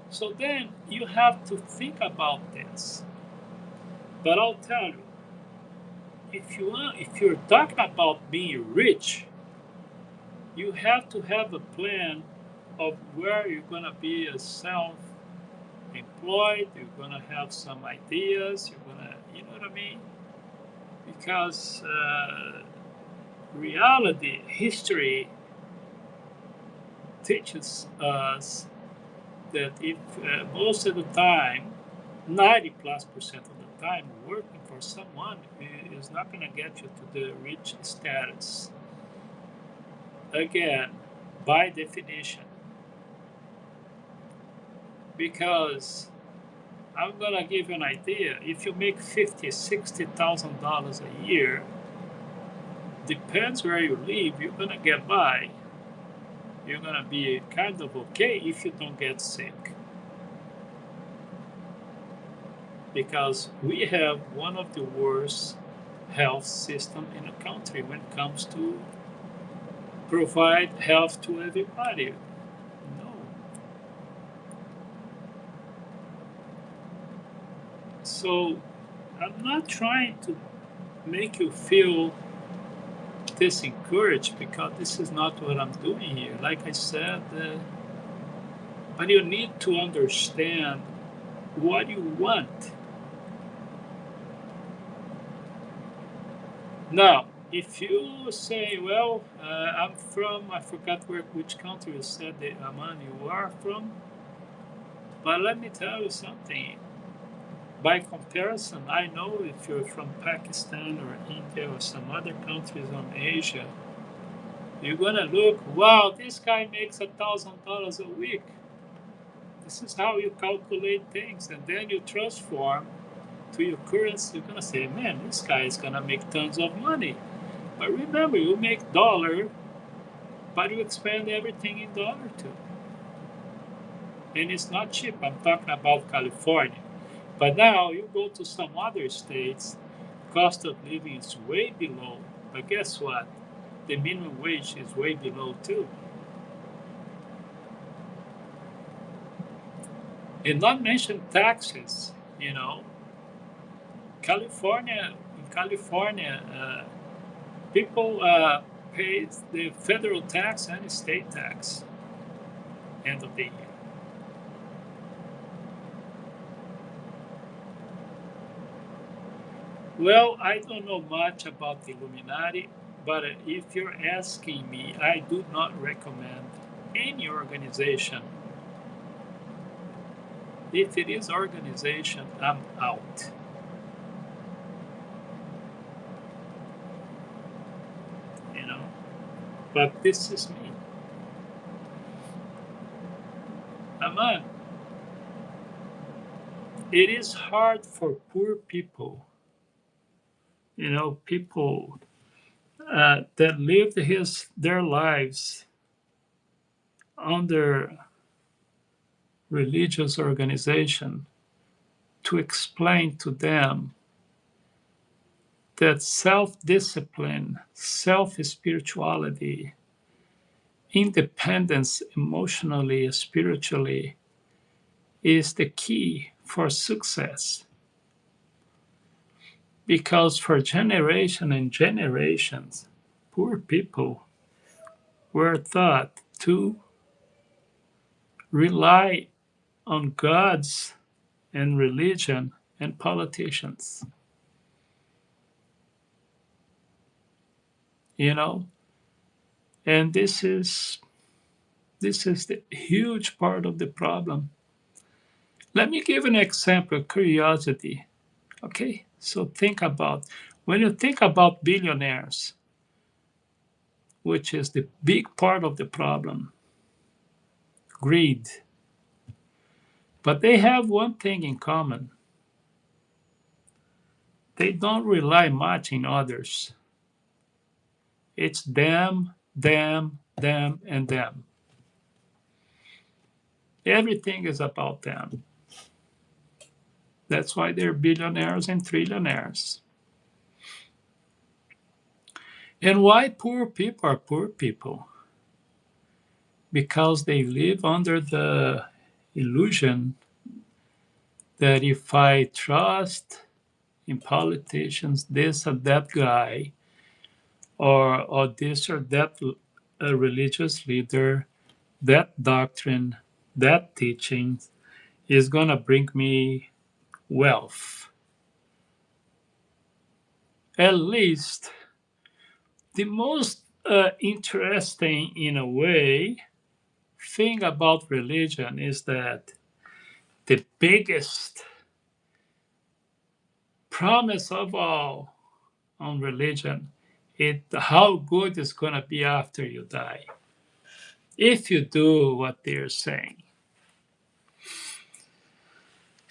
So then you have to think about this. But I'll tell you, if you're talking about being rich, you have to have a plan of where you're going to be a self-employed. You're going to have some ideas. You're going to, you know what I mean? Because reality, history teaches us that if most of the time, 90+% of the time, working for someone is not going to get you to the rich status. Again, by definition, because I'm gonna give you an idea. If you make $50,000-$60,000 a year, depends where you live, you're gonna get by. You're gonna be kind of okay if you don't get sick, because we have one of the worst health system in the country when it comes to provide health to everybody. No. So I'm not trying to make you feel disencouraged, because this is not what I'm doing here. Like I said, but you need to understand what you want. Now, if you say, well, I'm from, I forgot which country you said that, Aman, you are from, but let me tell you something. By comparison, I know if you're from Pakistan or India or some other countries on Asia, you're gonna look, wow, this guy makes $1,000 a week. This is how you calculate things, and then you transform to your currency. You're gonna say, man, this guy is gonna make tons of money. But remember, you make dollar, but you expand everything in dollar too. And it's not cheap. I'm talking about California. But now you go to some other states, cost of living is way below. But guess what? The minimum wage is way below too. And not mention taxes, California, people pay the federal tax and state tax end of the year. Well, I don't know much about the Illuminati, but if you're asking me, I do not recommend any organization. If it is organization, I'm out. But this is me. Aman, it is hard for poor people, people that lived their lives under religious organization to explain to them that self-discipline, self-spirituality, independence emotionally, spiritually is the key for success. Because for generations and generations, poor people were taught to rely on gods and religion and politicians. You know, and this is the huge part of the problem. Let me give an example, curiosity. Okay, so think about when you think about billionaires, which is the big part of the problem, greed. But they have one thing in common: they don't rely much on others. It's them, them, them, and them. Everything is about them. That's why they're billionaires and trillionaires. And why poor people are poor people? Because they live under the illusion that if I trust in politicians, this or that guy, or this or that religious leader, that doctrine, that teaching is going to bring me wealth. At least the most interesting, in a way, thing about religion is that the biggest promise of all on religion is how good it's going to be after you die. If you do what they're saying.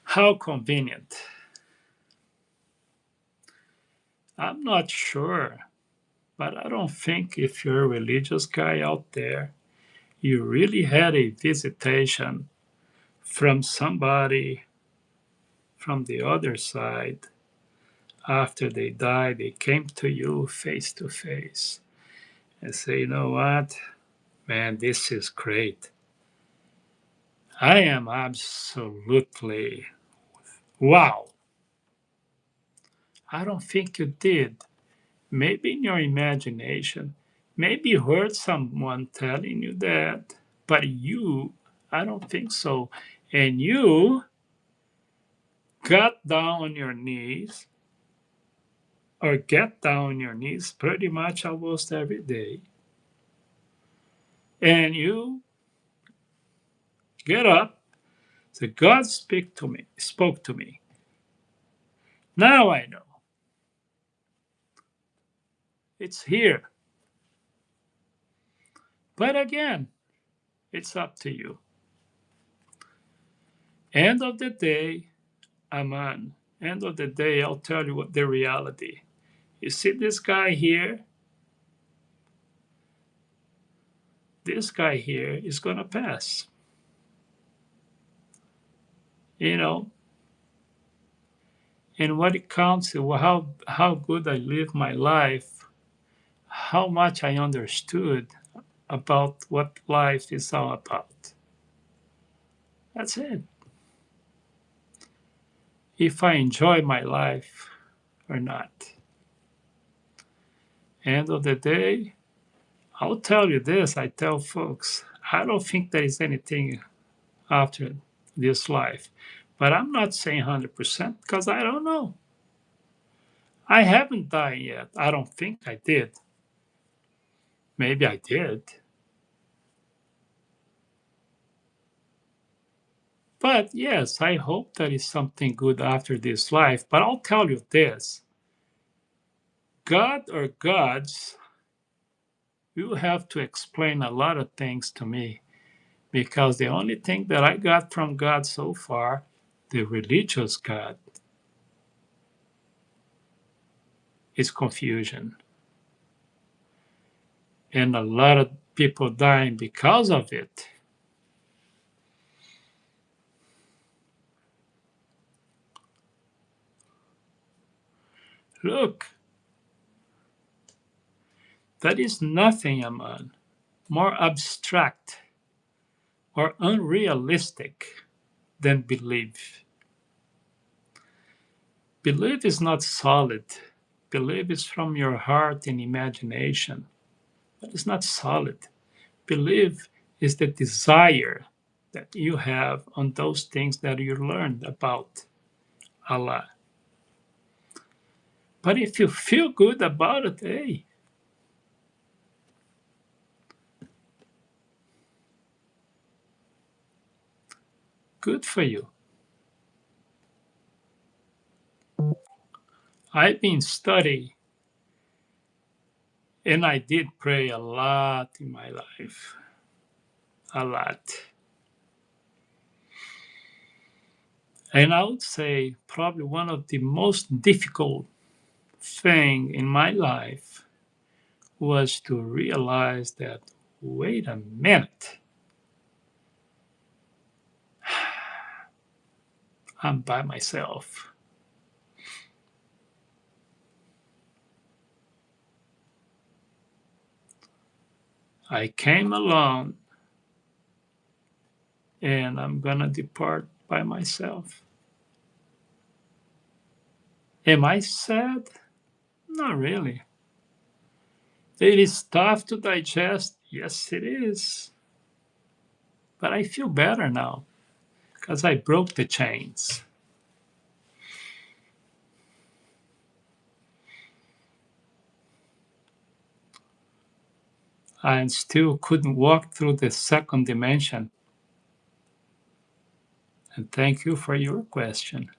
How convenient. I'm not sure, but I don't think if you're a religious guy out there, you really had a visitation from somebody from the other side. After they died, they came to you face to face and say, you know what, man, this is great. I am absolutely wow. I don't think you did. Maybe in your imagination, maybe you heard someone telling you that, but I don't think so. And you got down on your knees or get down on your knees pretty much almost every day. And you get up, say, God spoke to me. Now I know. It's here. But again, it's up to you. End of the day, Aman. End of the day, I'll tell you what the reality. You see this guy here? This guy here is going to pass. You know, and what it counts is how good I live my life, how much I understood about what life is all about. That's it. If I enjoy my life or not. End of the day, I'll tell you this, I tell folks, I don't think there is anything after this life. But I'm not saying 100% because I don't know. I haven't died yet. I don't think I did. Maybe I did. But yes, I hope there is something good after this life. But I'll tell you this: God or gods You have to explain a lot of things to me because the only thing that I got from God so far, the religious God, is confusion. And a lot of people dying because of it. Look, that is nothing, Aman, more abstract or unrealistic than belief. Belief is not solid. Belief is from your heart and imagination, but it's not solid. Belief is the desire that you have on those things that you learned about Allah. But if you feel good about it, hey, good for you. I've been studying and I did pray a lot in my life. A lot. And I would say probably one of the most difficult thing in my life was to realize that, wait a minute, I'm by myself. I came alone and I'm gonna depart by myself. Am I sad? Not really. It is tough to digest. Yes, it is. But I feel better now because I broke the chains. I still couldn't walk through the second dimension. And thank you for your question.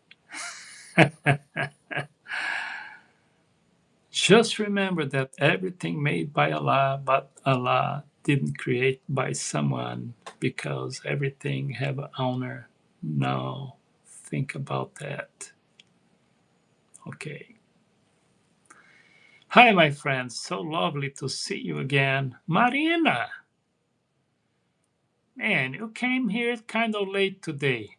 Just remember that everything made by Allah, but Allah didn't create by someone because everything have an owner. No, think about that. Okay. Hi, my friends. So lovely to see you again. Marina, man, you came here kind of late today.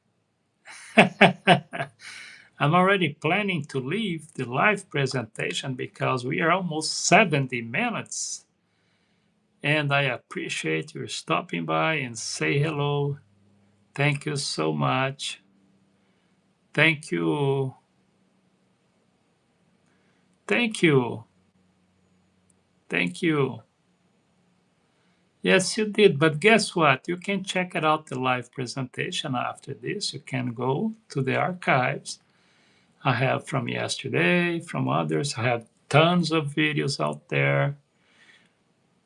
I'm already planning to leave the live presentation because we are almost 70 minutes. And I appreciate your stopping by and say hello. Thank you so much. Thank you. Thank you. Thank you. Yes, you did. But guess what? You can check it out the live presentation after this. You can go to the archives. I have from yesterday, from others. I have tons of videos out there.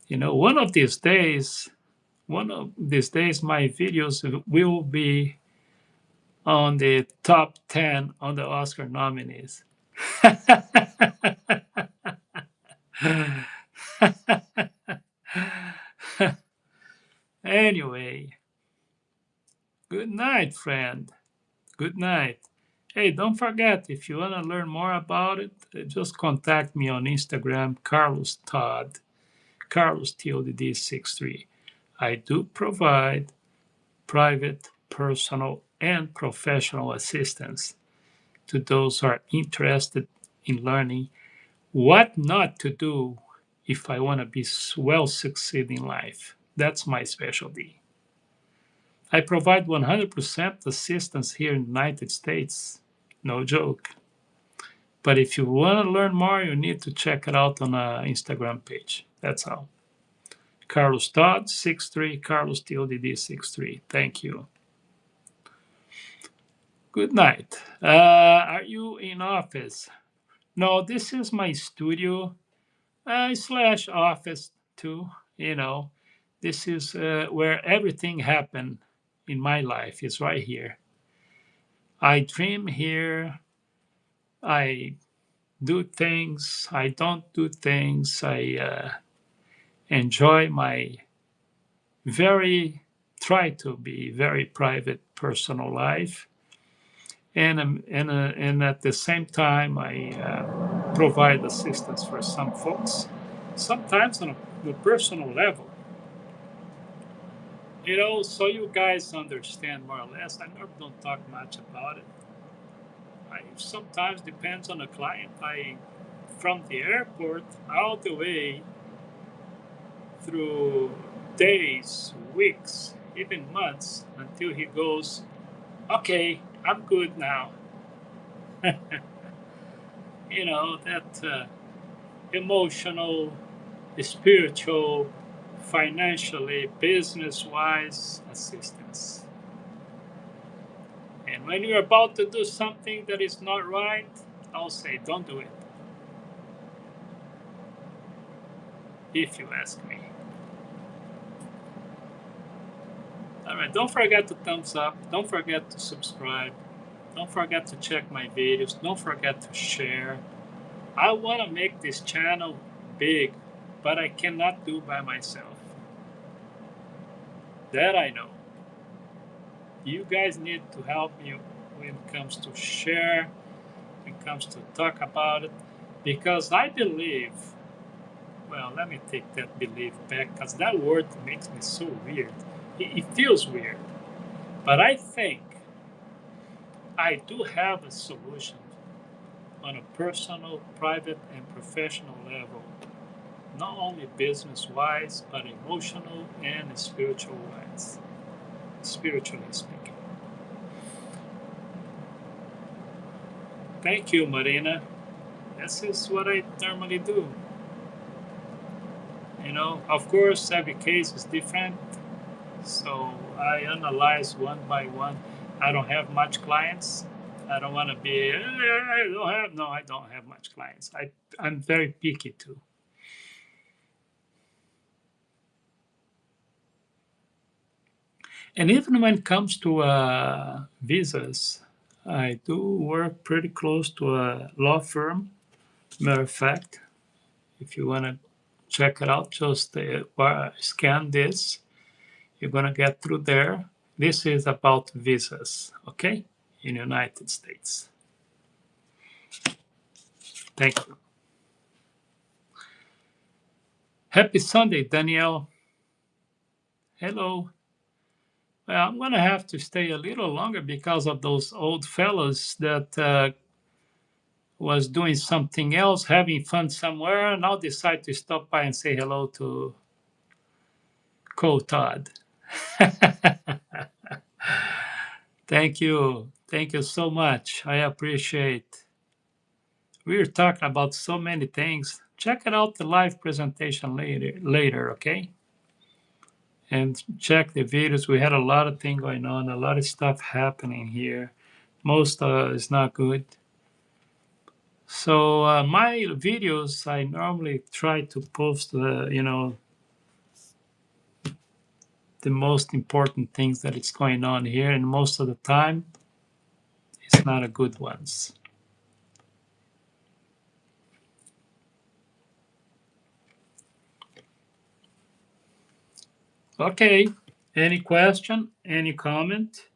You know, one of these days, my videos will be on the top 10 on the Oscar nominees. Anyway, good night, friend. Good night. Hey, don't forget, if you want to learn more about it, just contact me on Instagram, Carlos Todd, Carlos TODD63. I do provide private, personal, and professional assistance to those who are interested in learning what not to do if I want to be well succeed in life. That's my specialty. I provide 100% assistance here in the United States. No joke. But if you want to learn more, you need to check it out on our Instagram page. That's all. Carlos Todd 63, Carlos TODD 63. Thank you. Good night. Are you in office? No, this is my studio slash office too. You know, this is where everything happened in my life. It's right here. I dream here. I do things. I don't do things. enjoy my try to be very private personal life, and at the same time I provide assistance for some folks, sometimes on a personal level, so you guys understand more or less. I never don't talk much about it. I sometimes depends on the client. I from the airport all the way through days, weeks, even months until he goes, okay, I'm good now. That emotional, spiritual, financially, business wise assistance. And when you're about to do something that is not right, I'll say, don't do it, if you ask me. All right, don't forget to thumbs up. Don't forget to subscribe. Don't forget to check my videos. Don't forget to share. I want to make this channel big, but I cannot do by myself. That I know. You guys need to help me when it comes to share, when it comes to talk about it, because I believe, well, let me take that belief back, because that word makes me so weird. It feels weird. But I think I do have a solution on a personal, private, and professional level, not only business wise, but emotional and spiritual wise, spiritually speaking. Thank you, Marina. This is what I normally do. Of course, every case is different, so I analyze one by one. I don't have much clients. I don't want to be, I don't have much clients. I'm very picky too. And even when it comes to visas, I do work pretty close to a law firm. Matter of fact, if you want to check it out, just scan this. You're going to get through there. This is about visas, okay, in the United States. Thank you. Happy Sunday, Danielle. Hello. Well, I'm going to have to stay a little longer because of those old fellows that was doing something else, having fun somewhere, and I'll decide to stop by and say hello to COTodd. Thank you. Thank you so much. I appreciate. We're talking about so many things. Check it out the live presentation later, okay? And check the videos. We had a lot of things going on, a lot of stuff happening here. Most is not good. So my videos, I normally try to post the most important things that is going on here, and most of the time, it's not a good ones. Okay. Any question? Any comment?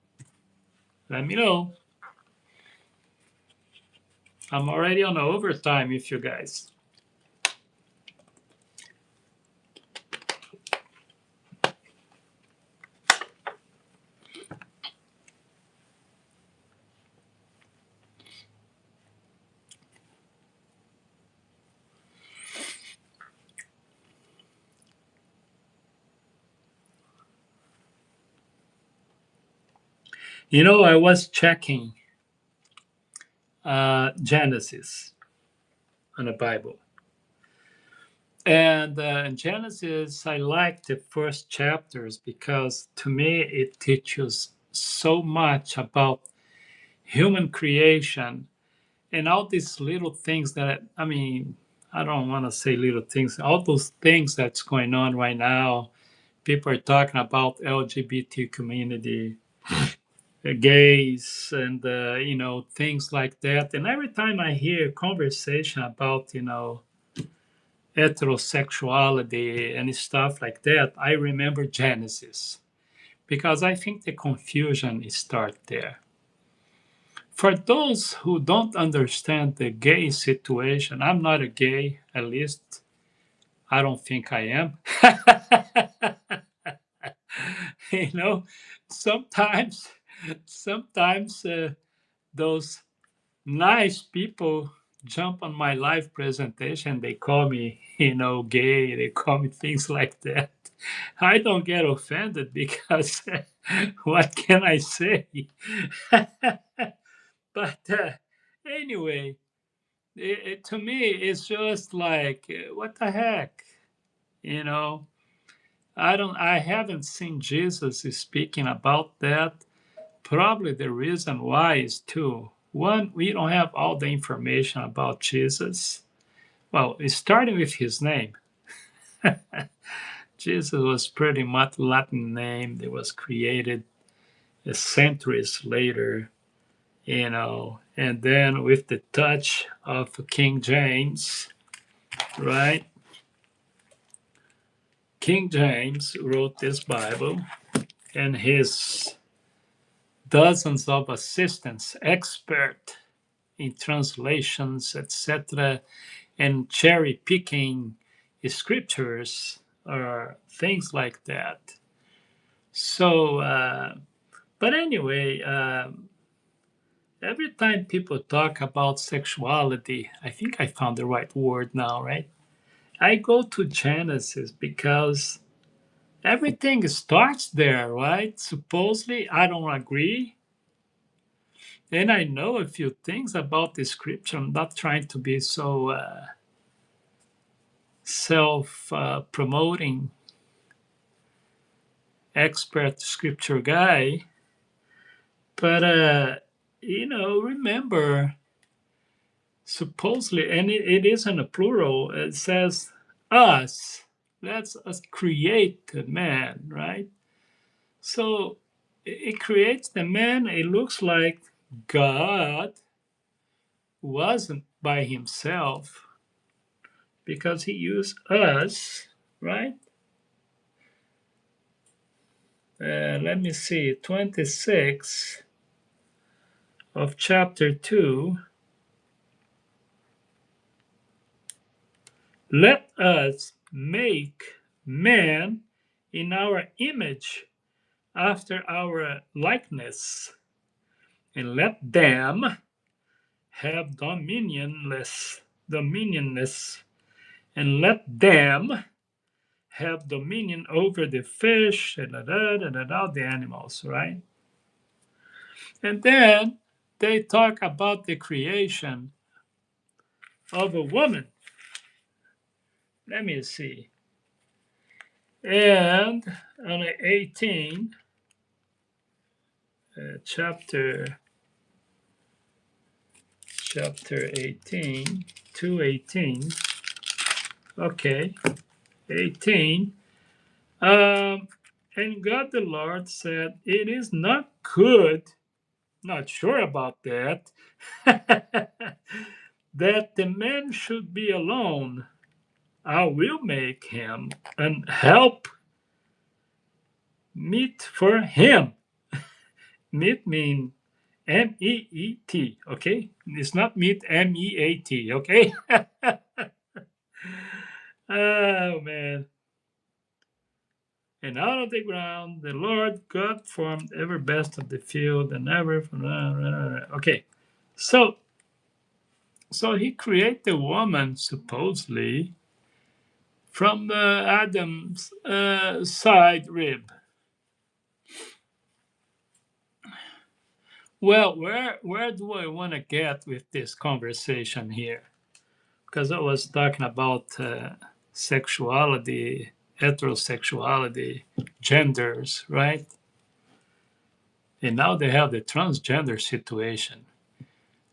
Let me know. I'm already on overtime with you guys. I was checking Genesis on the Bible. And in Genesis, I like the first chapters because to me it teaches so much about human creation and all these little things that, I don't want to say little things, all those things that's going on right now. People are talking about LGBT community, gays, and things like that. And every time I hear a conversation about heterosexuality and stuff like that, I remember Genesis because I think the confusion starts there. For those who don't understand the gay situation, I'm not a gay, at least I don't think I am. you know, sometimes, sometimes those nice people jump on my live presentation. They call me, gay. They call me things like that. I don't get offended because what can I say? but anyway, to me, it's just like, what the heck, you know? I haven't seen Jesus speaking about that. Probably the reason why is two. One, we don't have all the information about Jesus. Well, it's starting with his name. Jesus was pretty much Latin name that was created centuries later, and then with the touch of King James, right? King James wrote this Bible, and his dozens of assistants, expert in translations, etc., and cherry picking scriptures or things like that. So, but anyway, every time people talk about sexuality, I think I found the right word now, right? I go to Genesis because everything starts there, right? Supposedly, I don't agree. And I know a few things about the scripture. I'm not trying to be so self promoting expert scripture guy. But, remember, supposedly, and it isn't a plural, it says us. Let's us create the man, right? So it creates the man. It looks like God wasn't by himself because he used us, right? Let me see, 26 of chapter 2. Let us make man in our image after our likeness, and let them have dominionness, and let them have dominion over the fish, and the animals, right? And then they talk about the creation of a woman. Let me see. And on 18, chapter 18, 2:18. Okay, 18. And God the Lord said, "It is not good," not sure about that, "that the man should be alone. I will make him an help meet for him." Meet mean MEET, okay? It's not meet MEAT, okay? Oh man. And out of the ground the Lord God formed every beast of the field and every. Okay. So he created the woman supposedly from Adam's side rib. Well, where do I want to get with this conversation here? Because I was talking about sexuality, heterosexuality, genders, right? And now they have the transgender situation.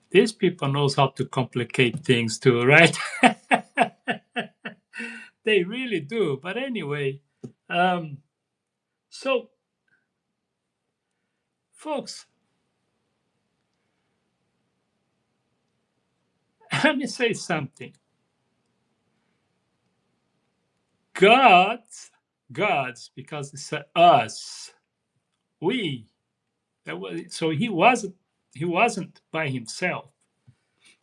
These people knows how to complicate things too, right? They really do. But anyway, um, so folks, let me say something. God's, because it said us, we. That was, so he wasn't by himself.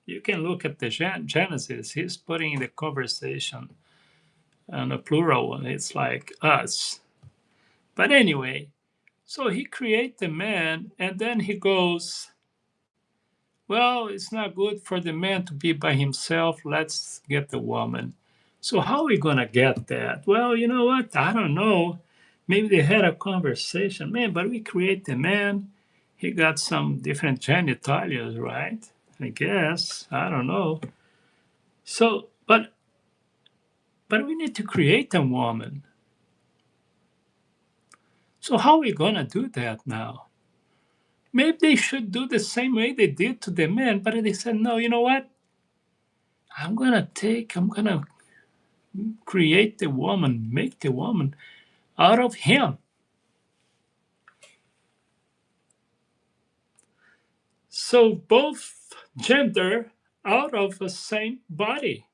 You can look at the Genesis. He's putting the conversation on a plural, and it's like us. But anyway, so he creates the man, and then he goes, well, it's not good for the man to be by himself. Let's get the woman. So how are we gonna get that? Well, you know what? I don't know. Maybe they had a conversation, man. But we create the man. He got some different genitalia, right? I guess I don't know. So, but we need to create a woman. So how are we gonna do that now? Maybe they should do the same way they did to the man, but they said, no, you know what? I'm gonna create the woman, make the woman out of him. So both gender out of the same body.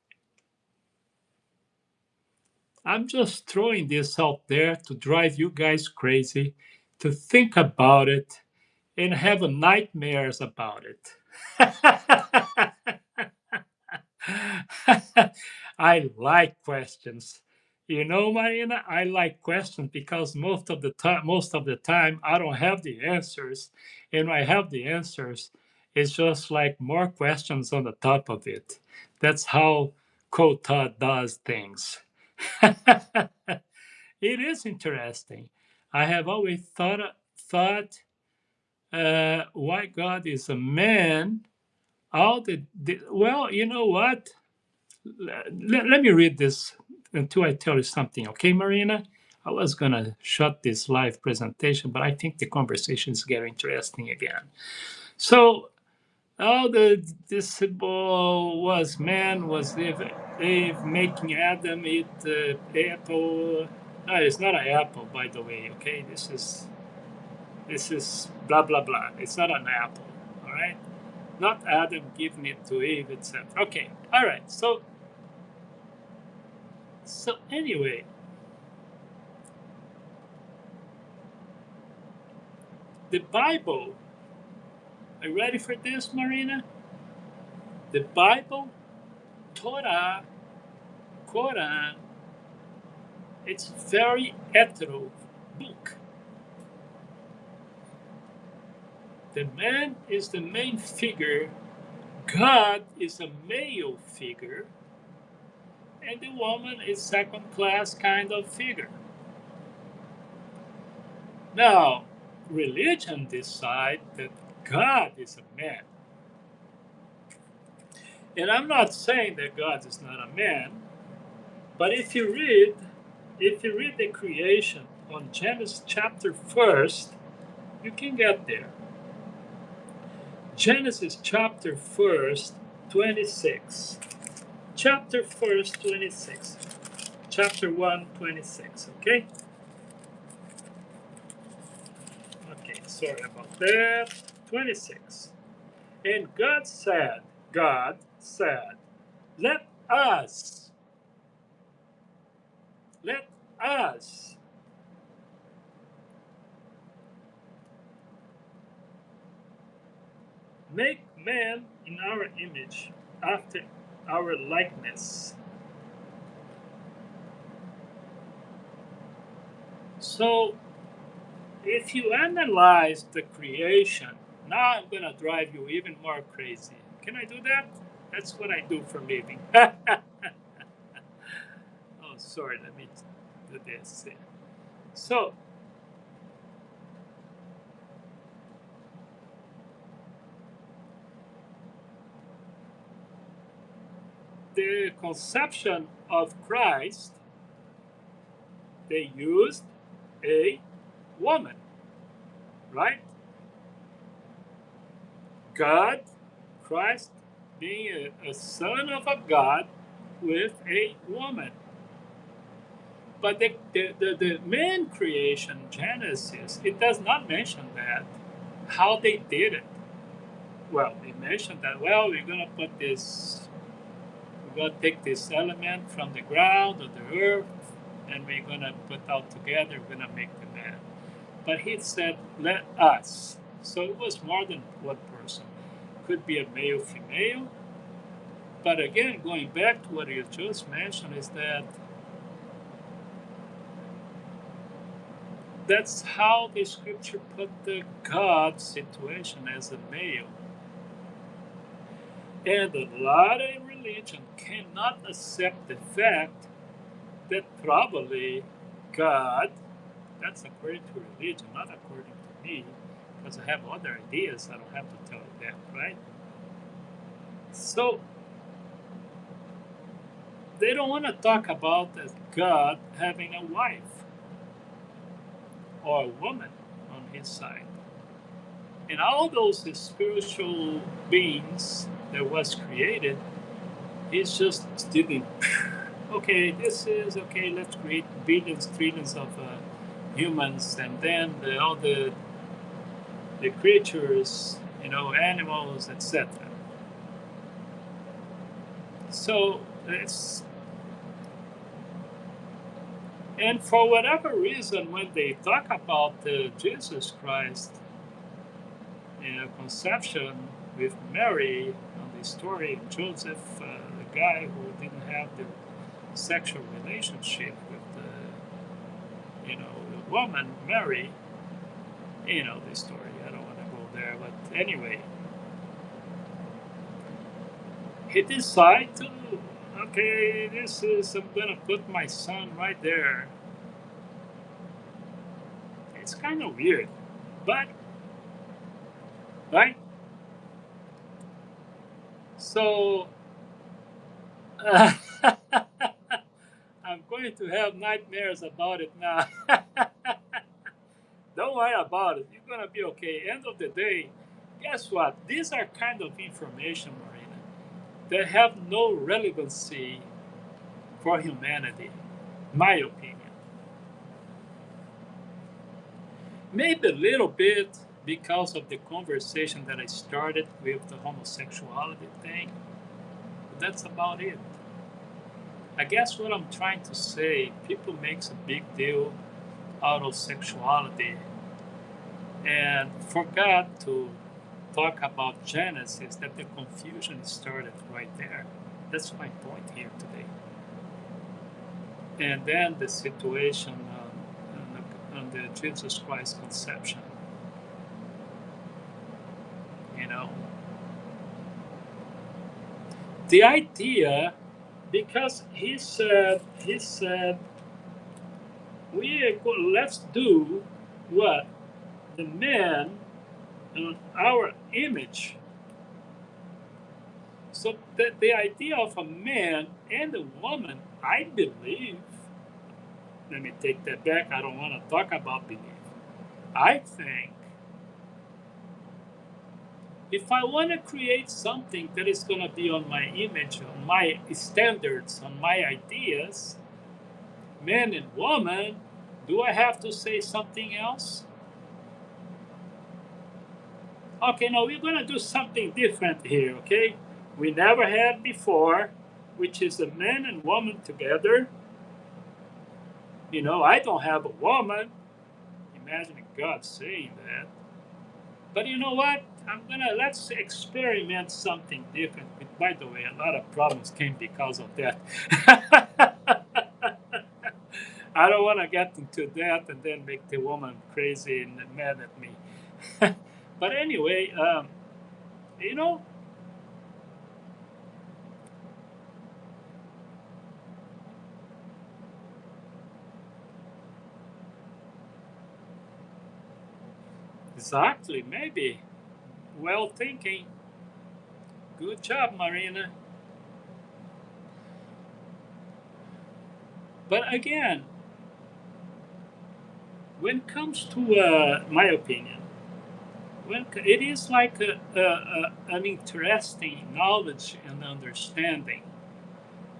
I'm just throwing this out there to drive you guys crazy, to think about it and have nightmares about it. I like questions. You know, Marina, I like questions because most of the time I don't have the answers. And when I have the answers, it's just like more questions on the top of it. That's how COTodd does things. It is interesting. I have always thought why God is a man. Well, you know what? Let me read this until I tell you something, okay, Marina? I was gonna shut this live presentation, but I think the conversation is getting interesting again. So, all the disciple was man was Eve making Adam eat the apple. No, it's not an apple, by the way. Okay, this is blah blah blah. It's not an apple. All right, not Adam giving it to Eve, etc. Okay, all right. So anyway, the Bible. Are you ready for this, Marina? The Bible, Torah, Quran. It's very hetero book. The man is the main figure. God is a male figure, and the woman is second class kind of figure. Now, religion decides that God is a man. And I'm not saying that God is not a man, but if you read the creation on Genesis chapter 1st, you can get there. Genesis chapter 1st, 26. Chapter 1st, 26. Chapter 1, 26. Okay? Okay, sorry about that. 26. And God said, let us, let us make man in our image, after our likeness. So, if you analyze the creation, now I'm going to drive you even more crazy. Can I do that? That's what I do for a living. Oh, sorry, let me do this. So, the conception of Christ, they used a woman, right? God, Christ being a son of a God with a woman. But the man creation, Genesis, it does not mention that, how they did it. Well, they mentioned that, well, we're going to take this element from the ground or the earth, and we're going to put out together, we're going to make the man. But he said, let us. So it was more than one person. Could be a male, female. But again, going back to what you just mentioned, is that that's how the scripture put the God situation as a male. And a lot of religion cannot accept the fact that probably God, that's according to religion, not according to me, because I have other ideas, I don't have to tell you that, right? So they don't want to talk about God having a wife or a woman on his side. And all those spiritual beings that was created, he's just didn't. Okay, this is okay. Let's create billions, trillions of humans, and then all the creatures, animals, etc. So it's, and for whatever reason, when they talk about Jesus Christ, conception with Mary, on the story of Joseph, the guy who didn't have the sexual relationship with the woman Mary, the story. I don't want to go there, but anyway, he decided to, okay, I'm gonna put my son right there. It's kind of weird, but right. So I'm going to have nightmares about it now. Don't worry about it. You're gonna be okay. End of the day, guess what? These are kind of information, Marina, that have no relevancy for humanity, my opinion. Maybe a little bit because of the conversation that I started with the homosexuality thing. But that's about it. I guess what I'm trying to say, people makes a big deal out of sexuality and forgot to talk about Genesis, that the confusion started right there. That's my point here today. And then the situation on the Jesus Christ conception. You know, the idea, because he said, let's do what the man in our image. So the idea of a man and a woman, I believe, let me take that back. I don't want to talk about belief. I think if I want to create something that is going to be on my image, on my standards, on my ideas, man and woman, do I have to say something else? Okay, no, we're going to do something different here, okay? We never had before, which is a man and woman together. I don't have a woman. Imagine God saying that. But you know what? Let's experiment something different. By the way, a lot of problems came because of that. I don't want to get into that and then make the woman crazy and mad at me. But anyway, you know, exactly, maybe. Well thinking. Good job, Marina. But again, when it comes to my opinion, it is like an interesting knowledge and understanding,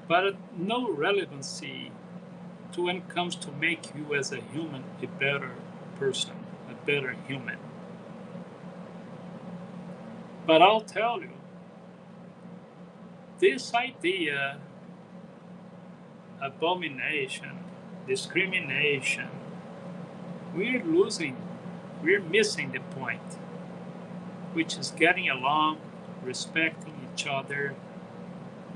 but no relevancy to when it comes to make you as a human a better person, a better human. But I'll tell you, this idea, abomination, discrimination. We're losing, we're missing the point, which is getting along, respecting each other,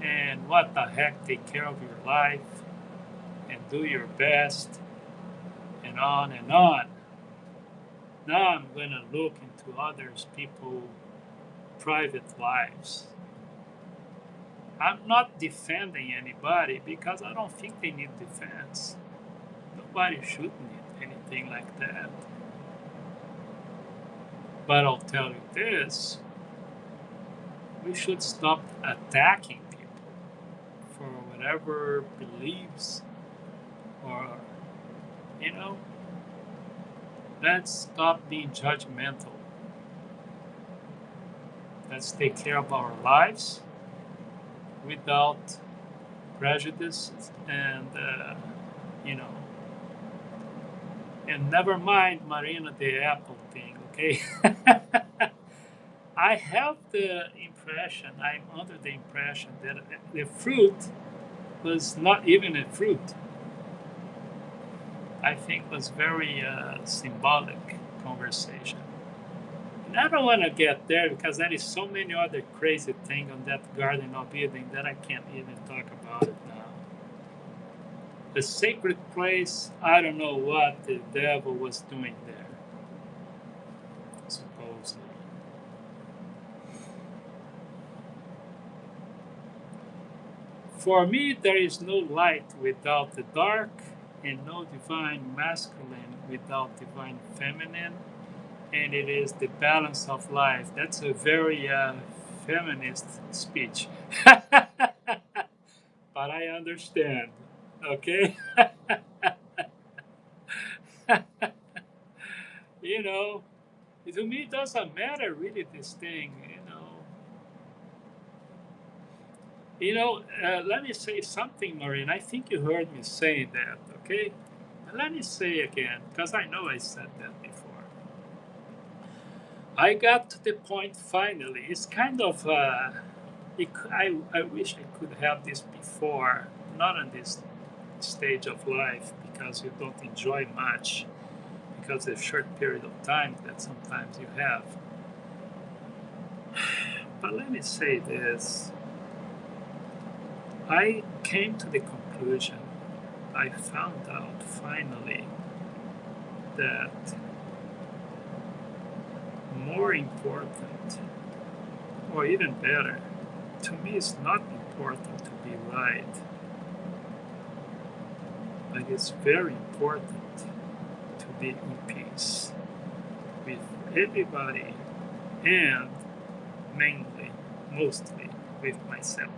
and what the heck, take care of your life and do your best, and on and on. Now I'm going to look into others people's private lives. I'm not defending anybody because I don't think they need defense. Nobody should need anything like that. But I'll tell you this, we should stop attacking people for whatever beliefs or, you know, let's stop being judgmental. Let's take care of our lives without prejudice and, you know, and never mind Marina the Apple thing, okay? I have the impression, I'm under the impression that the fruit was not even a fruit. I think it was very symbolic conversation. And I don't want to get there because there is so many other crazy things on that Garden of Eden that I can't even talk about it now. The sacred place, I don't know what the devil was doing there, supposedly. For me, there is no light without the dark, and no divine masculine without divine feminine, and it is the balance of life. That's a very feminist speech. But I understand, okay? You know, to me, it doesn't matter really this thing, you know. Let me say something, Maureen. I think you heard me say that, okay? Let me say again, because I know I said that before. I got to the point finally. It's kind of, I wish I could have this before, not on this stage of life, because you don't enjoy much, because of the short period of time that sometimes you have. But let me say this. I came to the conclusion, I found out finally that more important, or even better, to me it's not important to be right, but it's very important to be in peace with everybody and mainly, mostly with myself.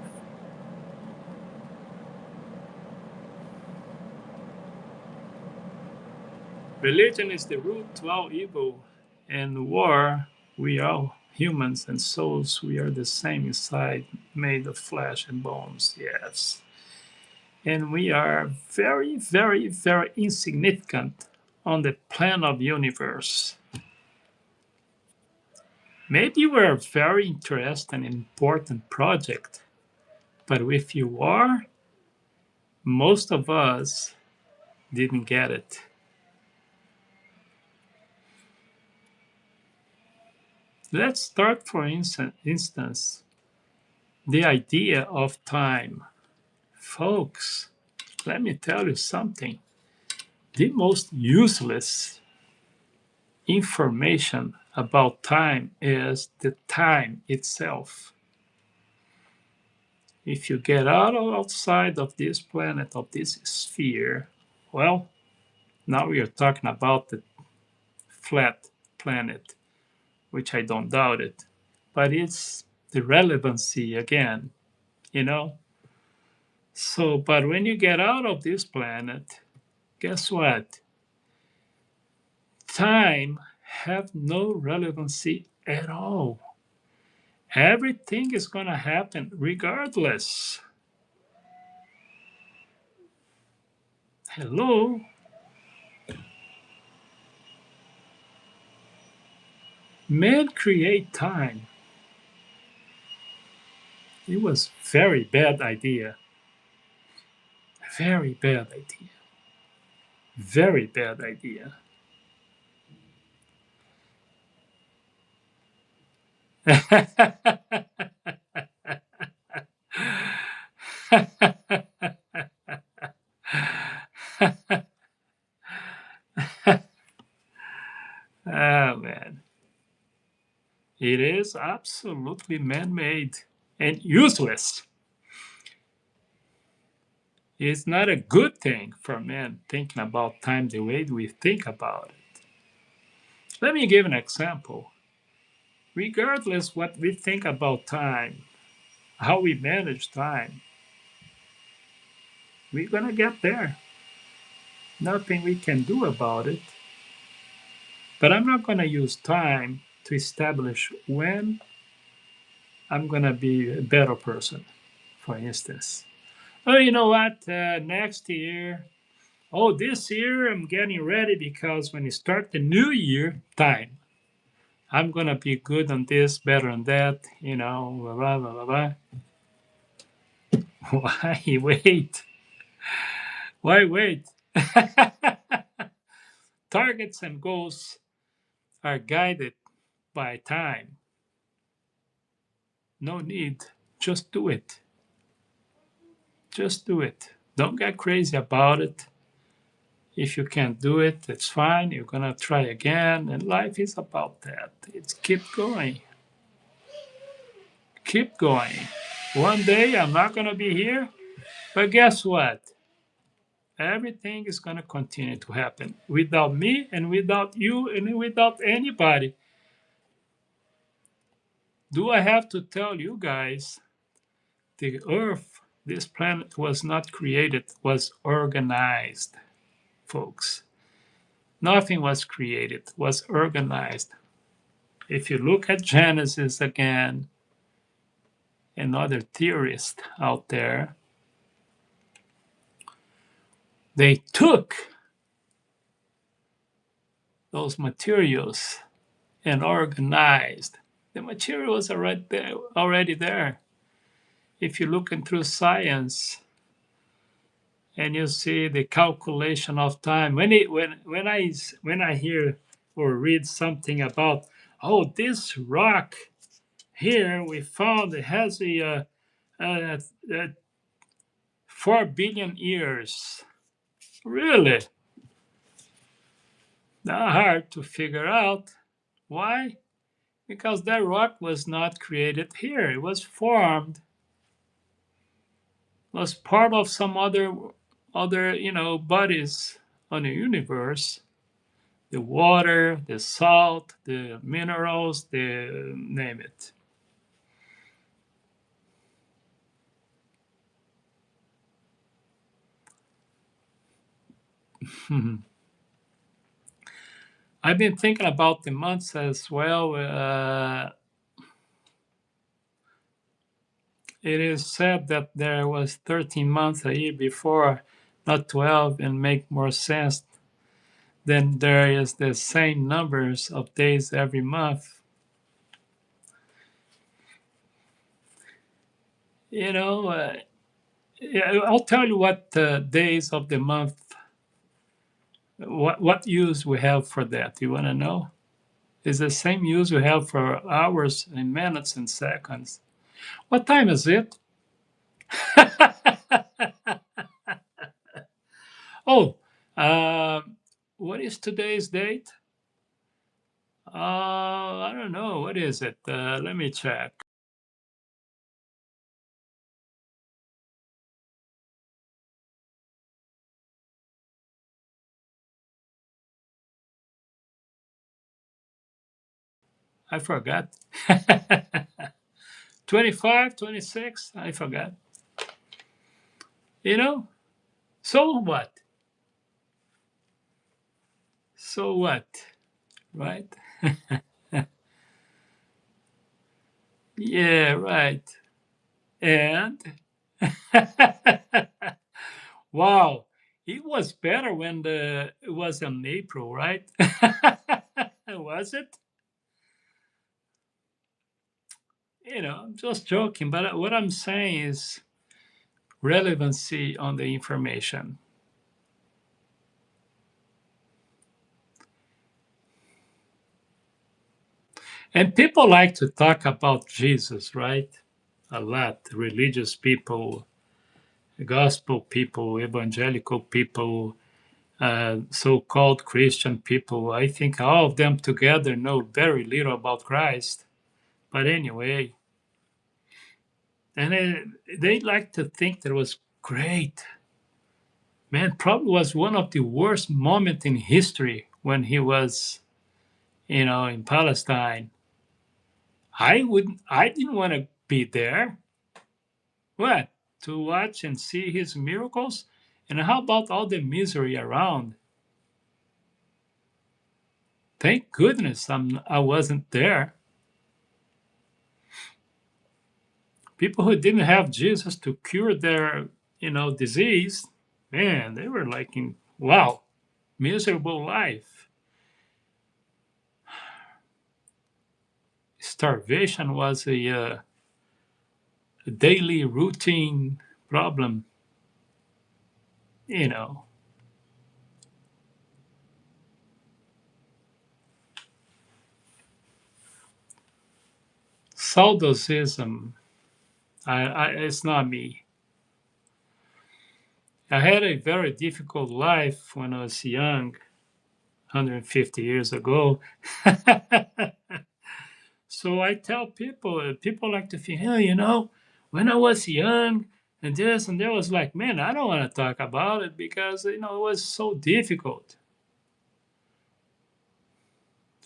Religion is the root to all evil, and war, we are humans and souls, we are the same inside, made of flesh and bones, yes. And we are very, very, very insignificant on the plan of universe. Maybe we're a very interesting and important project, but if you are, most of us didn't get it. Let's start, for instance, the idea of time. Folks, let me tell you something. The most useless information about time is the time itself. If you get outside of this planet, of this sphere, well, now we are talking about the flat planet, which I don't doubt it. But it's the relevancy again, you know? So, but when you get out of this planet, guess what? Time have no relevancy at all. Everything is going to happen regardless. Hello? Man create time. It was very bad idea. Very bad idea. Very bad idea. Oh man, it is absolutely man-made and useless. It's not a good thing for men thinking about time the way we think about it. Let me give an example. Regardless what we think about time, how we manage time, we're gonna get there. Nothing we can do about it. But I'm not gonna use time to establish when I'm gonna be a better person, for instance. Oh, you know what? Next year, oh, this year I'm getting ready because when you start the new year, time. I'm gonna be good on this, better on that, blah blah blah blah. Why wait? Why wait? Targets and goals are guided by time. No need. Just do it. Just do it. Don't get crazy about it. If you can't do it, it's fine. You're gonna try again. And life is about that. It's keep going. Keep going. One day I'm not gonna be here, but guess what? Everything is gonna continue to happen without me and without you and without anybody. Do I have to tell you guys the earth, this planet was not created, was organized, folks. Nothing was created, was organized. If you look at Genesis again and other theorists out there, they took those materials and organized. The materials are right there, already there. If you look through science and you see the calculation of time, when I hear or read something about, oh, this rock here we found it has a 4 billion years. Really? Not hard to figure out. Why? Because that rock was not created here. It was formed, was part of some other bodies on the universe. The water, the salt, the minerals, the name it. I've been thinking about the months as well. It is said that there was 13 months a year before, not 12, and make more sense than there is the same numbers of days every month. You know, I'll tell you what days of the month, what use we have for that. You want to know? It's the same use we have for hours and minutes and seconds. What time is it? Oh, uh, what is today's date? I don't know. What is it? Let me check. I forgot. 25, 26. I forgot. You know? So what? So what? Right? Yeah, right. And wow, it was better when it was in April, right? Was it? I'm just joking, but what I'm saying is relevancy on the information. And people like to talk about Jesus, right? A lot. Religious people, gospel people, evangelical people, so-called Christian people. I think all of them together know very little about Christ. But anyway, and they like to think that it was great. Man, probably was one of the worst moments in history when he was, in Palestine. I didn't want to be there. What? To watch and see his miracles? And how about all the misery around? Thank goodness I wasn't there. People who didn't have Jesus to cure their, disease, man, they were like in, wow, miserable life. Starvation was a daily routine problem, you know. Saudosism, it's not me. I had a very difficult life when I was young, 150 years ago. So I tell people, people like to think, hey, when I was young and this and that, was like, man, I don't want to talk about it because, it was so difficult.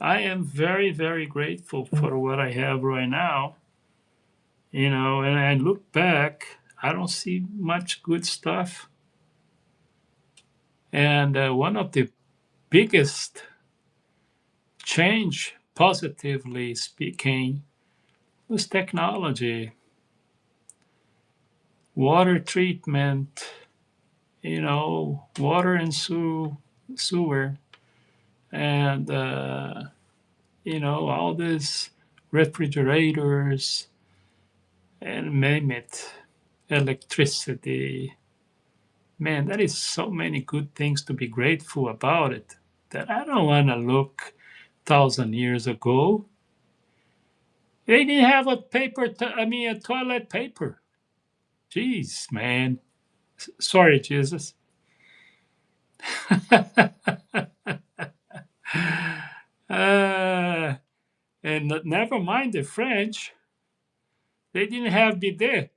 I am very, very grateful for what I have right now, and I look back, I don't see much good stuff. And one of the biggest change, positively speaking, was technology, water treatment, water and sewer, and all these refrigerators and name it, electricity. Man, that is so many good things to be grateful about it that I don't want to look 1,000 years ago. They didn't have a a toilet paper. Jeez, man. Sorry, Jesus. uh, and never mind the French. They didn't have bidet.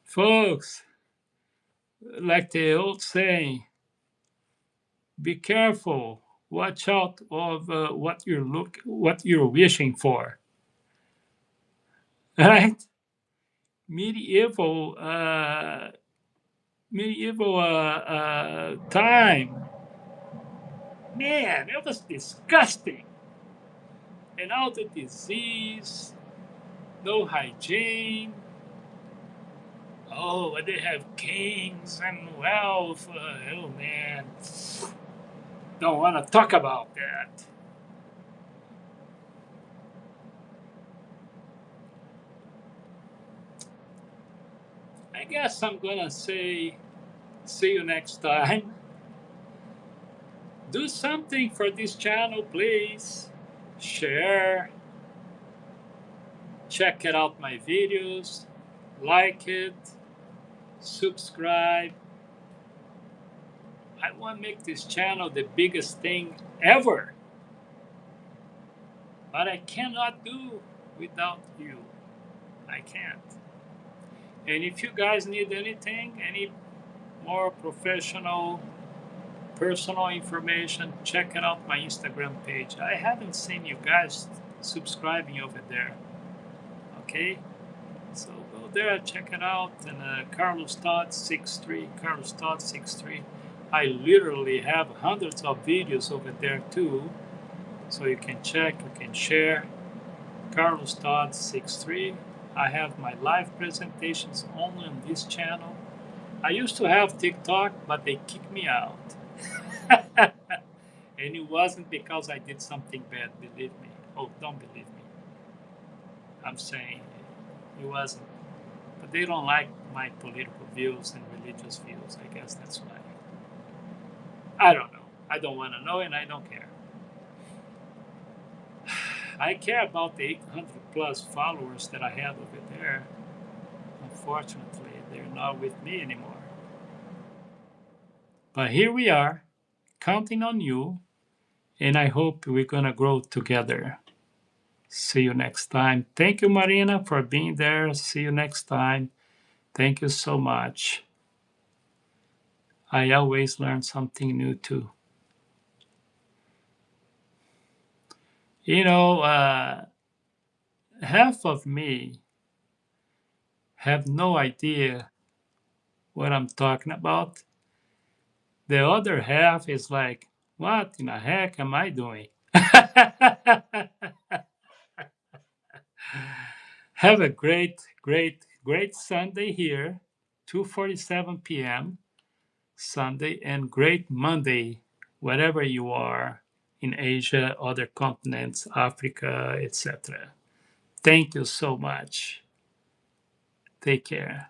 Folks, like the old saying, be careful. Watch out of what you're wishing for. Right? Medieval, time. Man, it was disgusting. And all the disease, no hygiene. Oh, but they have kings and wealth. Oh man, don't want to talk about that. I guess I'm gonna say, see you next time. Do something for this channel, please. Share, check it out my videos, like it, subscribe. I want to make this channel the biggest thing ever, but I cannot do without you. I can't. And if you guys need anything, any more professional, personal information, check it out my Instagram page. I haven't seen you guys subscribing over there. Okay? So go there, check it out. And Carlos Todd 63, Carlos Todd 63. I literally have hundreds of videos over there too. So you can check, you can share. Carlos Todd 63. I have my live presentations only on this channel. I used to have TikTok, but they kicked me out. And it wasn't because I did something bad, believe me. Oh, don't believe me. I'm saying it wasn't. But they don't like my political views and religious views. I guess that's why. I don't know. I don't want to know, and I don't care. I care about the 800 plus followers that I had over there. Unfortunately, they're not with me anymore. But here we are, counting on you, and I hope we're going to grow together. See you next time. Thank you, Marina, for being there. See you next time. Thank you so much. I always learn something new too. You know, half of me have no idea what I'm talking about. The other half is like, what in the heck am I doing? Have a great Sunday here, 2:47 p.m. Sunday, and great Monday, wherever you are in Asia, other continents, Africa, etc. Thank you so much. Take care.